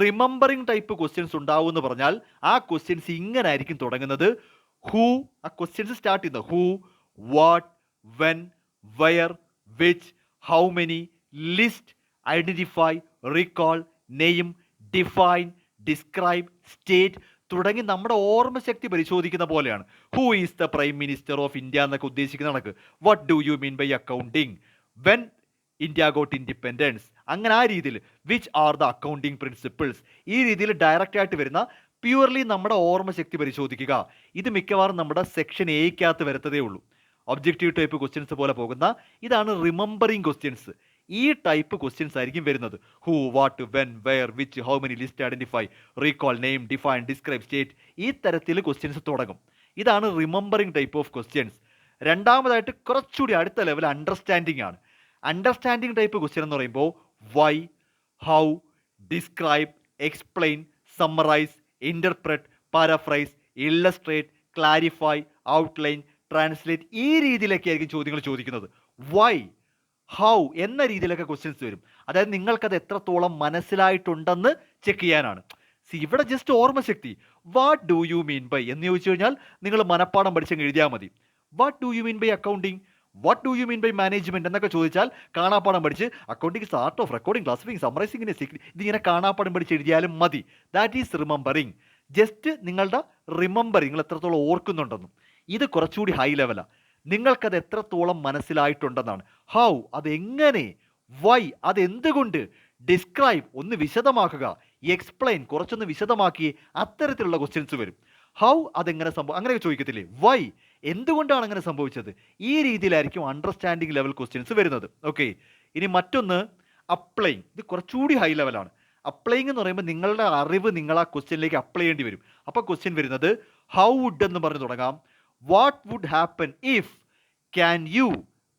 റിമെമ്പറിങ് ടൈപ്പ് ക്വസ്റ്റ്യൻസ് ഉണ്ടാവും എന്ന് പറഞ്ഞാൽ ആ ക്വസ്റ്റ്യൻസ് ഇങ്ങനെ ആയിരിക്കും തുടങ്ങുന്നത്. ആ ക്വസ്റ്റ്യൻസ് സ്റ്റാർട്ട് ചെയ്യുന്നത് who, what, when, where, which, how many, list, identify, recall, name, define, describe, state തുടങ്ങി നമ്മുടെ ഓർമ്മശക്തി പരിശോധിക്കുന്ന പോലെയാണ്. Who is the prime minister of India എന്നൊക്കെ ഉദ്ദേശിക്കുന്ന കണക്ക്. What do you mean by accounting? When India got independence? അങ്ങനെ ആ രീതിയിൽ which are the accounting principles? ഈ രീതിയിൽ ഡയറക്റ്റ് ആയിട്ട് വരുന്ന പ്യൂർലി നമ്മുടെ ഓർമ്മശക്തി പരിശോധിക്കുക. ഇത് മിക്കവാറും നമ്മുടെ സെക്ഷൻ എയ്ക്കകത്ത് വരത്തതേ ഉള്ളൂ. ഒബ്ജക്റ്റീവ് ടൈപ്പ് ക്വസ്റ്റ്യൻസ് പോലെ പോകുന്ന ഇതാണ് റിമെമ്പറിങ് ക്വസ്റ്റ്യൻസ്. ഈ ടൈപ്പ് ക്വസ്റ്റ്യൻസ് ആയിരിക്കും വരുന്നത്. Who, what, when, where, which, how many, list, identify, recall, name, define, describe, state. ഈ തരത്തിൽ ക്വസ്റ്റ്യൻസ് തുടങ്ങും. ഇതാണ് റിമെമ്പറിങ് ടൈപ്പ് ഓഫ് ക്വസ്റ്റ്യൻസ്. രണ്ടാമതായിട്ട് കുറച്ചുകൂടി അടുത്ത ലെവൽ അണ്ടർസ്റ്റാൻഡിങ് ആണ്. അണ്ടർസ്റ്റാൻഡിങ് ടൈപ്പ് ക്വസ്റ്റ്യൻ എന്ന് പറയുമ്പോൾ why, how, describe, explain, summarise, interpret, paraphrase, illustrate, clarify, outline, translate, ഈ രീതിയിലൊക്കെ ആയിരിക്കും ചോദ്യങ്ങൾ ചോദിക്കുന്നത്. വൈ, ഹൗ എന്ന രീതിയിലൊക്കെ ക്വസ്റ്റ്യൻസ് വരും. അതായത് നിങ്ങൾക്കത് എത്രത്തോളം മനസ്സിലായിട്ടുണ്ടെന്ന് ചെക്ക് ചെയ്യാനാണ്. ഇവിടെ ജസ്റ്റ് ഓർമ്മശക്തി, what do you mean by എന്ന് ചോദിച്ചു കഴിഞ്ഞാൽ നിങ്ങൾ മനപ്പാഠം പഠിച്ചങ്ങ് എഴുതിയാൽ മതി. What do you mean by accounting, what do you mean by management എന്നൊക്കെ ചോദിച്ചാൽ കാണാപ്പാഠം പഠിച്ച് accounting art of recording, classifying, summarising, ഇതിങ്ങനെ കാണാപ്പാഠം പഠിച്ച് എഴുതിയാലും മതി. That is remembering. ജസ്റ്റ് നിങ്ങളുടെ റിമെമ്പറിങ്, നിങ്ങൾ എത്രത്തോളം ഓർക്കുന്നുണ്ടെന്നും. ഇത് കുറച്ചുകൂടി ഹൈ ലെവലാണ്. നിങ്ങൾക്കത് എത്രത്തോളം മനസ്സിലായിട്ടുണ്ടെന്നാണ്. ഹൗ, അതെങ്ങനെ, വൈ, അതെന്തുകൊണ്ട്, ഡിസ്ക്രൈബ്, ഒന്ന് വിശദമാക്കുക, എക്സ്പ്ലെയിൻ, കുറച്ചൊന്ന് വിശദമാക്കി, അത്തരത്തിലുള്ള ക്വസ്റ്റ്യൻസ് വരും. ഹൗ, അതെങ്ങനെ സംഭവം, അങ്ങനെയൊക്കെ ചോദിക്കത്തില്ലേ. വൈ, എന്തുകൊണ്ടാണ് അങ്ങനെ സംഭവിച്ചത്, ഈ രീതിയിലായിരിക്കും അണ്ടർസ്റ്റാൻഡിങ് ലെവൽ ക്വസ്റ്റ്യൻസ് വരുന്നത്. ഓക്കെ, ഇനി മറ്റൊന്ന് അപ്ലൈങ്. ഇത് കുറച്ചുകൂടി ഹൈ ലെവലാണ്. അപ്ലൈങ് എന്ന് പറയുമ്പോൾ നിങ്ങളുടെ അറിവ് നിങ്ങൾ ആ ക്വസ്റ്റ്യനിലേക്ക് അപ്ലൈ ചെയ്യേണ്ടി വരും. അപ്പോൾ ക്വസ്റ്റ്യൻ വരുന്നത് ഹൗ വുഡ് എന്ന് പറഞ്ഞ് തുടങ്ങാം. What would happen if, can you,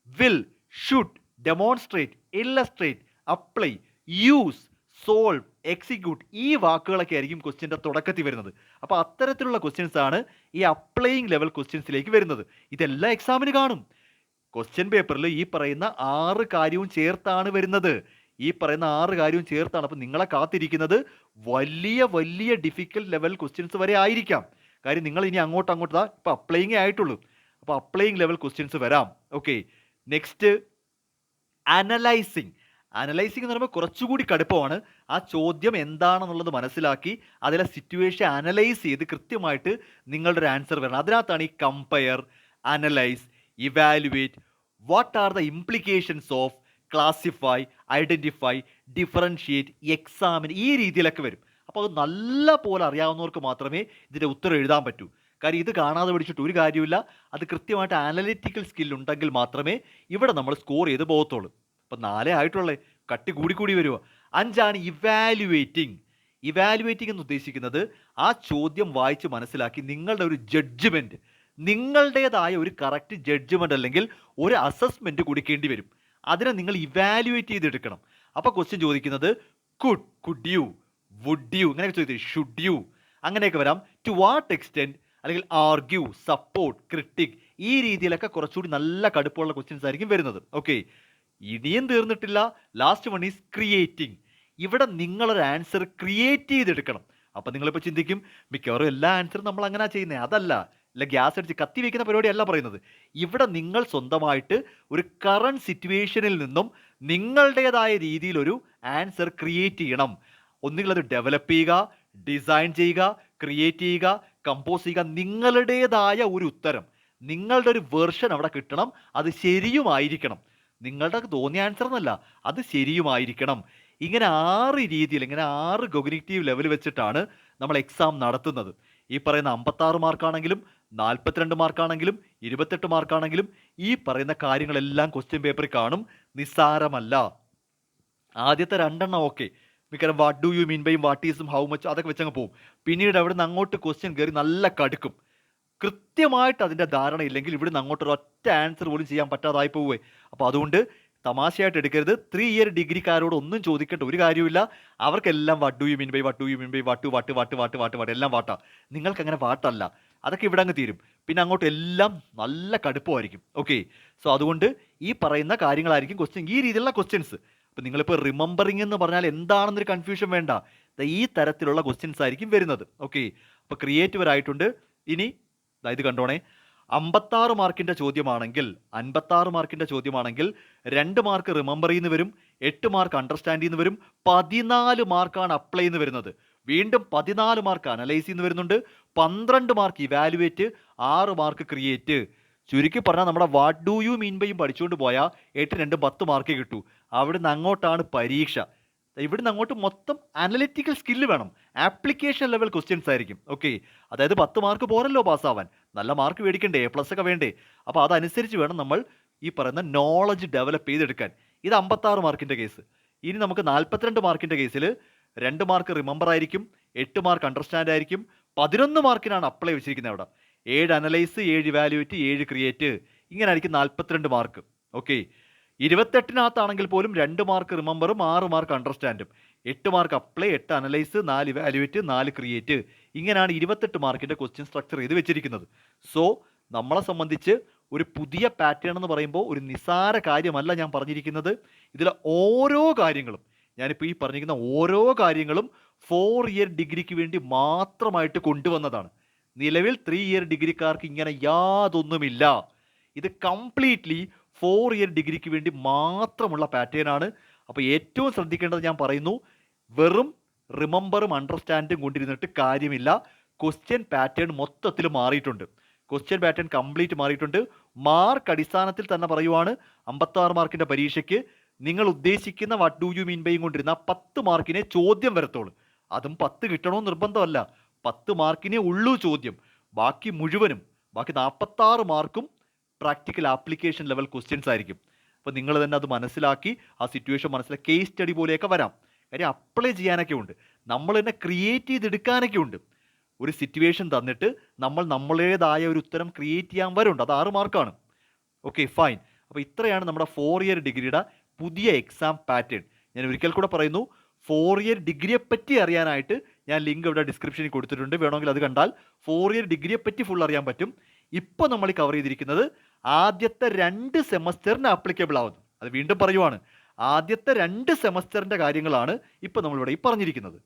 will, should, demonstrate, illustrate, apply, use, solve, execute, ഈ വാക്കുകളൊക്കെ ആയിരിക്കും ക്വസ്റ്റ്യൻ്റെ തുടക്കത്തിൽ വരുന്നത്. അപ്പോൾ അത്തരത്തിലുള്ള ക്വസ്റ്റ്യൻസ് ആണ് ഈ അപ്ലൈയിങ് ലെവൽ ക്വസ്റ്റ്യൻസിലേക്ക് വരുന്നത്. ഇതെല്ലാം എക്സാമിന് കാണും. ക്വസ്റ്റ്യൻ പേപ്പറിൽ ഈ പറയുന്ന 6 കാര്യവും ചേർത്താണ് വരുന്നത്. ഈ പറയുന്ന 6 കാര്യവും ചേർത്താണ്. അപ്പോൾ നിങ്ങളെ കാത്തിരിക്കുന്നത് വലിയ വലിയ ഡിഫിക്കൽട്ട് ലെവൽ ക്വസ്റ്റ്യൻസ് വരെ ആയിരിക്കാം. കാര്യം നിങ്ങൾ ഇനി അങ്ങോട്ട് ഇപ്പോൾ അപ്ലൈയിങ് ആയിട്ടുള്ളൂ. അപ്പോൾ അപ്ലൈയിങ് ലെവൽ ക്വസ്റ്റ്യൻസ് വരാം. Okay, next analysing. അനലൈസിങ് എന്ന് പറയുമ്പോൾ കുറച്ചുകൂടി കടുപ്പമാണ്. ആ ചോദ്യം എന്താണെന്നുള്ളത് മനസ്സിലാക്കി അതിലെ സിറ്റുവേഷൻ അനലൈസ് ചെയ്ത് കൃത്യമായിട്ട് നിങ്ങളുടെ ഒരു ആൻസർ വരണം. അതിനകത്താണ് ഈ compare, analyse, evaluate, what are the implications of, classify, identify, differentiate, examine, ഈ രീതിയിലൊക്കെ വരും. അപ്പോൾ അത് നല്ല പോലെ അറിയാവുന്നവർക്ക് മാത്രമേ ഇതിൻ്റെ ഉത്തരം എഴുതാൻ പറ്റൂ. കാര്യം ഇത് കാണാതെ പഠിച്ചിട്ട് ഒരു കാര്യമില്ല. അത് കൃത്യമായിട്ട് അനലിറ്റിക്കൽ സ്കിൽ ഉണ്ടെങ്കിൽ മാത്രമേ ഇവിടെ നമ്മൾ സ്കോർ ചെയ്ത് പോകത്തുള്ളൂ. ഇപ്പം 4 ആയിട്ടുള്ളേ, കട്ടി കൂടി വരുമോ. 5 ഇവാലുവേറ്റിംഗ്. ഇവാലുവേറ്റിംഗ് എന്ന് ഉദ്ദേശിക്കുന്നത് ആ ചോദ്യം വായിച്ച് മനസ്സിലാക്കി നിങ്ങളുടെ ഒരു ജഡ്ജ്മെൻറ്റ്, നിങ്ങളുടേതായ ഒരു കറക്റ്റ് ജഡ്ജ്മെൻറ്റ് അല്ലെങ്കിൽ ഒരു അസസ്മെൻറ്റ് കൊടുക്കേണ്ടി വരും. അതിനെ നിങ്ങൾ ഇവാലുവേറ്റ് ചെയ്തെടുക്കണം. അപ്പോൾ ക്വസ്റ്റ്യൻ ചോദിക്കുന്നത് കുഡ് യു, വുഡ് യു, ഇങ്ങനെയൊക്കെ ചോദിച്ചത്, ഷുഡ് യു, അങ്ങനെയൊക്കെ വരാം. ടു വാട്ട് എക്സ്റ്റെൻറ്റ്, അല്ലെങ്കിൽ ആർഗ്യൂ, സപ്പോർട്ട്, ക്രിട്ടിക്, ഈ രീതിയിലൊക്കെ കുറച്ചുകൂടി നല്ല കടുപ്പമുള്ള ക്വസ്റ്റ്യൻസ് ആയിരിക്കും വരുന്നത്. ഓക്കെ, ഇനിയും തീർന്നിട്ടില്ല. Last one is creating. ഇവിടെ നിങ്ങളൊരു ആൻസർ ക്രിയേറ്റ് ചെയ്തെടുക്കണം. അപ്പം നിങ്ങളിപ്പോൾ ചിന്തിക്കും മിക്കവാറും എല്ലാ ആൻസറും നമ്മൾ അങ്ങനെ ചെയ്യുന്നത്. അതല്ല, അല്ല ഗ്യാസ് അടിച്ച് കത്തി വയ്ക്കുന്ന പരിപാടിയല്ല പറയുന്നത്. ഇവിടെ നിങ്ങൾ സ്വന്തമായിട്ട് ഒരു കറണ്ട് സിറ്റുവേഷനിൽ നിന്നും നിങ്ങളുടേതായ രീതിയിലൊരു ആൻസർ ക്രിയേറ്റ് ചെയ്യണം. ഒന്നുകിൽ അത് ഡെവലപ്പ് ചെയ്യുക, ഡിസൈൻ ചെയ്യുക, ക്രിയേറ്റ് ചെയ്യുക, കമ്പോസ് ചെയ്യുക. നിങ്ങളുടേതായ ഒരു ഉത്തരം, നിങ്ങളുടെ ഒരു വെർഷൻ അവിടെ കിട്ടണം. അത് ശരിയുമായിരിക്കണം. നിങ്ങളുടെ തോന്നിയ ആൻസർ എന്നല്ല, അത് ശരിയുമായിരിക്കണം. ഇങ്ങനെ 6 രീതിയിൽ, ഇങ്ങനെ 6 കോഗ്നിറ്റീവ് ലെവൽ വെച്ചിട്ടാണ് നമ്മൾ എക്സാം നടത്തുന്നത്. ഈ പറയുന്ന 56 മാർക്കാണെങ്കിലും 42 മാർക്കാണെങ്കിലും 28 മാർക്കാണെങ്കിലും ഈ പറയുന്ന കാര്യങ്ങളെല്ലാം ക്വസ്റ്റ്യൻ പേപ്പറിൽ കാണും. നിസ്സാരമല്ല. ആദ്യത്തെ 2 ഓക്കെ, മിക്കവാറും what do you mean by, what ഈസും, ഹൗ മച്ച്, അതൊക്കെ വെച്ചങ്ങ് പോകും. പിന്നീട് അവിടെ നിന്ന് അങ്ങോട്ട് ക്വസ്റ്റ്യൻ കയറി നല്ല കടുക്കും. കൃത്യമായിട്ട് അതിൻ്റെ ധാരണ ഇല്ലെങ്കിൽ ഇവിടുന്ന് അങ്ങോട്ട് ഒരൊറ്റ ആൻസർ പോലും ചെയ്യാൻ പറ്റാതായി പോവേ. അപ്പോൾ അതുകൊണ്ട് തമാശയായിട്ട് എടുക്കരുത്. 3 ഇയർ ഡിഗ്രിക്കാരോട് ഒന്നും ചോദിക്കേണ്ട ഒരു കാര്യമില്ല. അവർക്കെല്ലാം what do you mean by, what do you mean by, what എല്ലാം വാട്ടാ. നിങ്ങൾക്ക് അങ്ങനെ വാട്ടല്ല. അതൊക്കെ ഇവിടെ അങ്ങ് തീരും. പിന്നെ അങ്ങോട്ട് എല്ലാം നല്ല കടുപ്പമായിരിക്കും. ഓക്കെ, സോ അതുകൊണ്ട് ഈ പറയുന്ന കാര്യങ്ങളായിരിക്കും ക്വസ്റ്റ്യൻ, ഈ രീതിയിലുള്ള ക്വസ്റ്റ്യൻസ്. അപ്പോൾ നിങ്ങളിപ്പോൾ റിമെമ്പറിംഗ് എന്ന് പറഞ്ഞാൽ എന്താണെന്നൊരു കൺഫ്യൂഷൻ വേണ്ട. ഈ തരത്തിലുള്ള ക്വസ്റ്റ്യൻസ് ആയിരിക്കും വരുന്നത്. ഓക്കെ, അപ്പോൾ ക്രിയേറ്റീവ് ആയിട്ടുണ്ട്. ഇനി ഇത് കണ്ടോണേ, 56 മാർക്കിൻ്റെ ചോദ്യമാണെങ്കിൽ 56 മാർക്കിൻ്റെ ചോദ്യമാണെങ്കിൽ 2 മാർക്ക് റിമെമ്പർ ചെയ്യുന്ന വരും, 8 മാർക്ക് അണ്ടർസ്റ്റാൻഡ് ചെയ്യുന്ന വരും, 14 മാർക്കാണ് അപ്ലൈ ചെയ്യുന്ന വരുന്നത്. വീണ്ടും 14 മാർക്ക് അനലൈസ് ചെയ്യുന്ന വരുന്നുണ്ട്, 12 മാർക്ക് ഇവാലുവേറ്റ്, 6 മാർക്ക് ക്രിയേറ്റ്. ചുരുക്കി പറഞ്ഞാൽ നമ്മുടെ വാട്ട് ഡു യു മീൻ ബൈയും പഠിച്ചുകൊണ്ട് പോയാൽ 8 2 10 മാർക്ക് കിട്ടൂ. അവിടുന്ന് അങ്ങോട്ടാണ് പരീക്ഷ. ഇവിടുന്ന് അങ്ങോട്ട് മൊത്തം അനലിറ്റിക്കൽ സ്കില്ല് വേണം. ആപ്ലിക്കേഷൻ ലെവൽ ക്വസ്റ്റ്യൻസ് ആയിരിക്കും. ഓക്കെ, അതായത് 10 മാർക്ക് പോരല്ലോ പാസ്സാവാൻ, നല്ല മാർക്ക് മേടിക്കണ്ടേ, A+ ഒക്കെ വേണ്ടേ. അപ്പോൾ അതനുസരിച്ച് വേണം നമ്മൾ ഈ പറയുന്ന നോളജ് ഡെവലപ്പ് ചെയ്തെടുക്കാൻ. ഇത് 56 മാർക്കിൻ്റെ കേസ്. ഇനി നമുക്ക് 42 മാർക്കിൻ്റെ കേസിൽ 2 മാർക്ക് റിമെമ്പർ ആയിരിക്കും, 8 മാർക്ക് അണ്ടർസ്റ്റാൻഡ് ആയിരിക്കും, 11 മാർക്കിനാണ് അപ്ലൈ വെച്ചിരിക്കുന്നത്. അവിടെ 7 അനലൈസ്, 7 ഇവാലുവേറ്റ്, 7 ക്രിയേറ്റ്, ഇങ്ങനെ ആയിരിക്കും 42 മാർക്ക്. ഓക്കെ, 28-നകത്താണെങ്കിൽ പോലും 2 മാർക്ക് റിമെമ്പറും 6 മാർക്ക് അണ്ടർസ്റ്റാൻഡും 8 mark apply 8 analyse 4 evaluate 4 create ഇങ്ങനെയാണ് 28 മാർക്കിൻ്റെ ക്വസ്റ്റ്യൻ സ്ട്രക്ചർ ചെയ്ത് വെച്ചിരിക്കുന്നത്. സോ നമ്മളെ സംബന്ധിച്ച് ഒരു പുതിയ പാറ്റേൺ എന്ന് പറയുമ്പോൾ ഒരു നിസ്സാര കാര്യമല്ല ഞാൻ പറഞ്ഞിരിക്കുന്നത്. ഇതിലെ ഓരോ കാര്യങ്ങളും ഞാനിപ്പോൾ ഈ പറഞ്ഞിരിക്കുന്ന ഓരോ കാര്യങ്ങളും 4 ഇയർ ഡിഗ്രിക്ക് വേണ്ടി മാത്രമായിട്ട് കൊണ്ടുവന്നതാണ്. നിലവിൽ 3 ഇയർ ഡിഗ്രിക്കാർക്ക് ഇങ്ങനെ യാതൊന്നുമില്ല. ഇത് കംപ്ലീറ്റ്ലി 4 ഇയർ ഡിഗ്രിക്ക് വേണ്ടി മാത്രമുള്ള പാറ്റേൺ ആണ്. അപ്പോൾ ഏറ്റവും ശ്രദ്ധിക്കേണ്ടത് ഞാൻ പറയുന്നു, വെറും റിമെമ്പറും അണ്ടർസ്റ്റാൻഡും കൊണ്ടിരുന്നിട്ട് കാര്യമില്ല. ക്വസ്റ്റ്യൻ പാറ്റേൺ മൊത്തത്തിൽ മാറിയിട്ടുണ്ട്. ക്വസ്റ്റ്യൻ പാറ്റേൺ കംപ്ലീറ്റ് മാറിയിട്ടുണ്ട്. മാർക്ക് അടിസ്ഥാനത്തിൽ തന്നെ പറയുവാണ്, 56 മാർക്കിൻ്റെ പരീക്ഷയ്ക്ക് നിങ്ങൾ ഉദ്ദേശിക്കുന്ന what do you mean by കൊണ്ടിരുന്ന 10 മാർക്കിനെ ചോദ്യം വരത്തുള്ളൂ. അതും 10 കിട്ടണമെന്ന് നിർബന്ധമല്ല, 10 മാർക്കിനേ ഉള്ളൂ ചോദ്യം. ബാക്കി മുഴുവനും, ബാക്കി 46 മാർക്കും പ്രാക്ടിക്കൽ ആപ്ലിക്കേഷൻ ലെവൽ ക്വസ്റ്റ്യൻസ് ആയിരിക്കും. അപ്പോൾ നിങ്ങൾ തന്നെ അത് മനസ്സിലാക്കി ആ സിറ്റുവേഷൻ മനസ്സിലാക്കി കേസ് സ്റ്റഡി പോലെയൊക്കെ വരാം. കാര്യം അപ്ലൈ ചെയ്യാനൊക്കെ ഉണ്ട്, നമ്മൾ തന്നെ ക്രിയേറ്റ് ചെയ്തെടുക്കാനൊക്കെ ഉണ്ട്. ഒരു സിറ്റുവേഷൻ തന്നിട്ട് നമ്മൾ നമ്മളേതായ ഒരു ഉത്തരം ക്രിയേറ്റ് ചെയ്യാൻ വരുന്നുണ്ട്. അത് 6 മാർക്കാണ്. Okay fine. അപ്പോൾ ഇത്രയാണ് നമ്മുടെ 4 ഇയർ ഡിഗ്രിയുടെ പുതിയ എക്സാം പാറ്റേൺ. ഞാൻ ഒരിക്കൽ കൂടെ പറയുന്നു, 4 ഇയർ ഡിഗ്രിയെ പറ്റി അറിയാനായിട്ട് ഞാൻ ലിങ്ക് ഇവിടെ ഡിസ്ക്രിപ്ഷനിൽ കൊടുത്തിട്ടുണ്ട്. വേണമെങ്കിൽ അത് കണ്ടാൽ 4 ഇയർ ഡിഗ്രിയെ പറ്റി ഫുൾ അറിയാൻ പറ്റും. ഇപ്പോൾ നമ്മൾ കവർ ചെയ്തിരിക്കുന്നത് ആദ്യത്തെ 2 സെമസ്റ്ററിന് ആപ്ലിക്കബിൾ ആവുന്നു. അത് വീണ്ടും പറയുവാണ്, ആദ്യത്തെ 2 സെമസ്റ്ററിൻ്റെ കാര്യങ്ങളാണ് ഇപ്പോൾ നമ്മളിവിടെ ഈ പറഞ്ഞിരിക്കുന്നത്.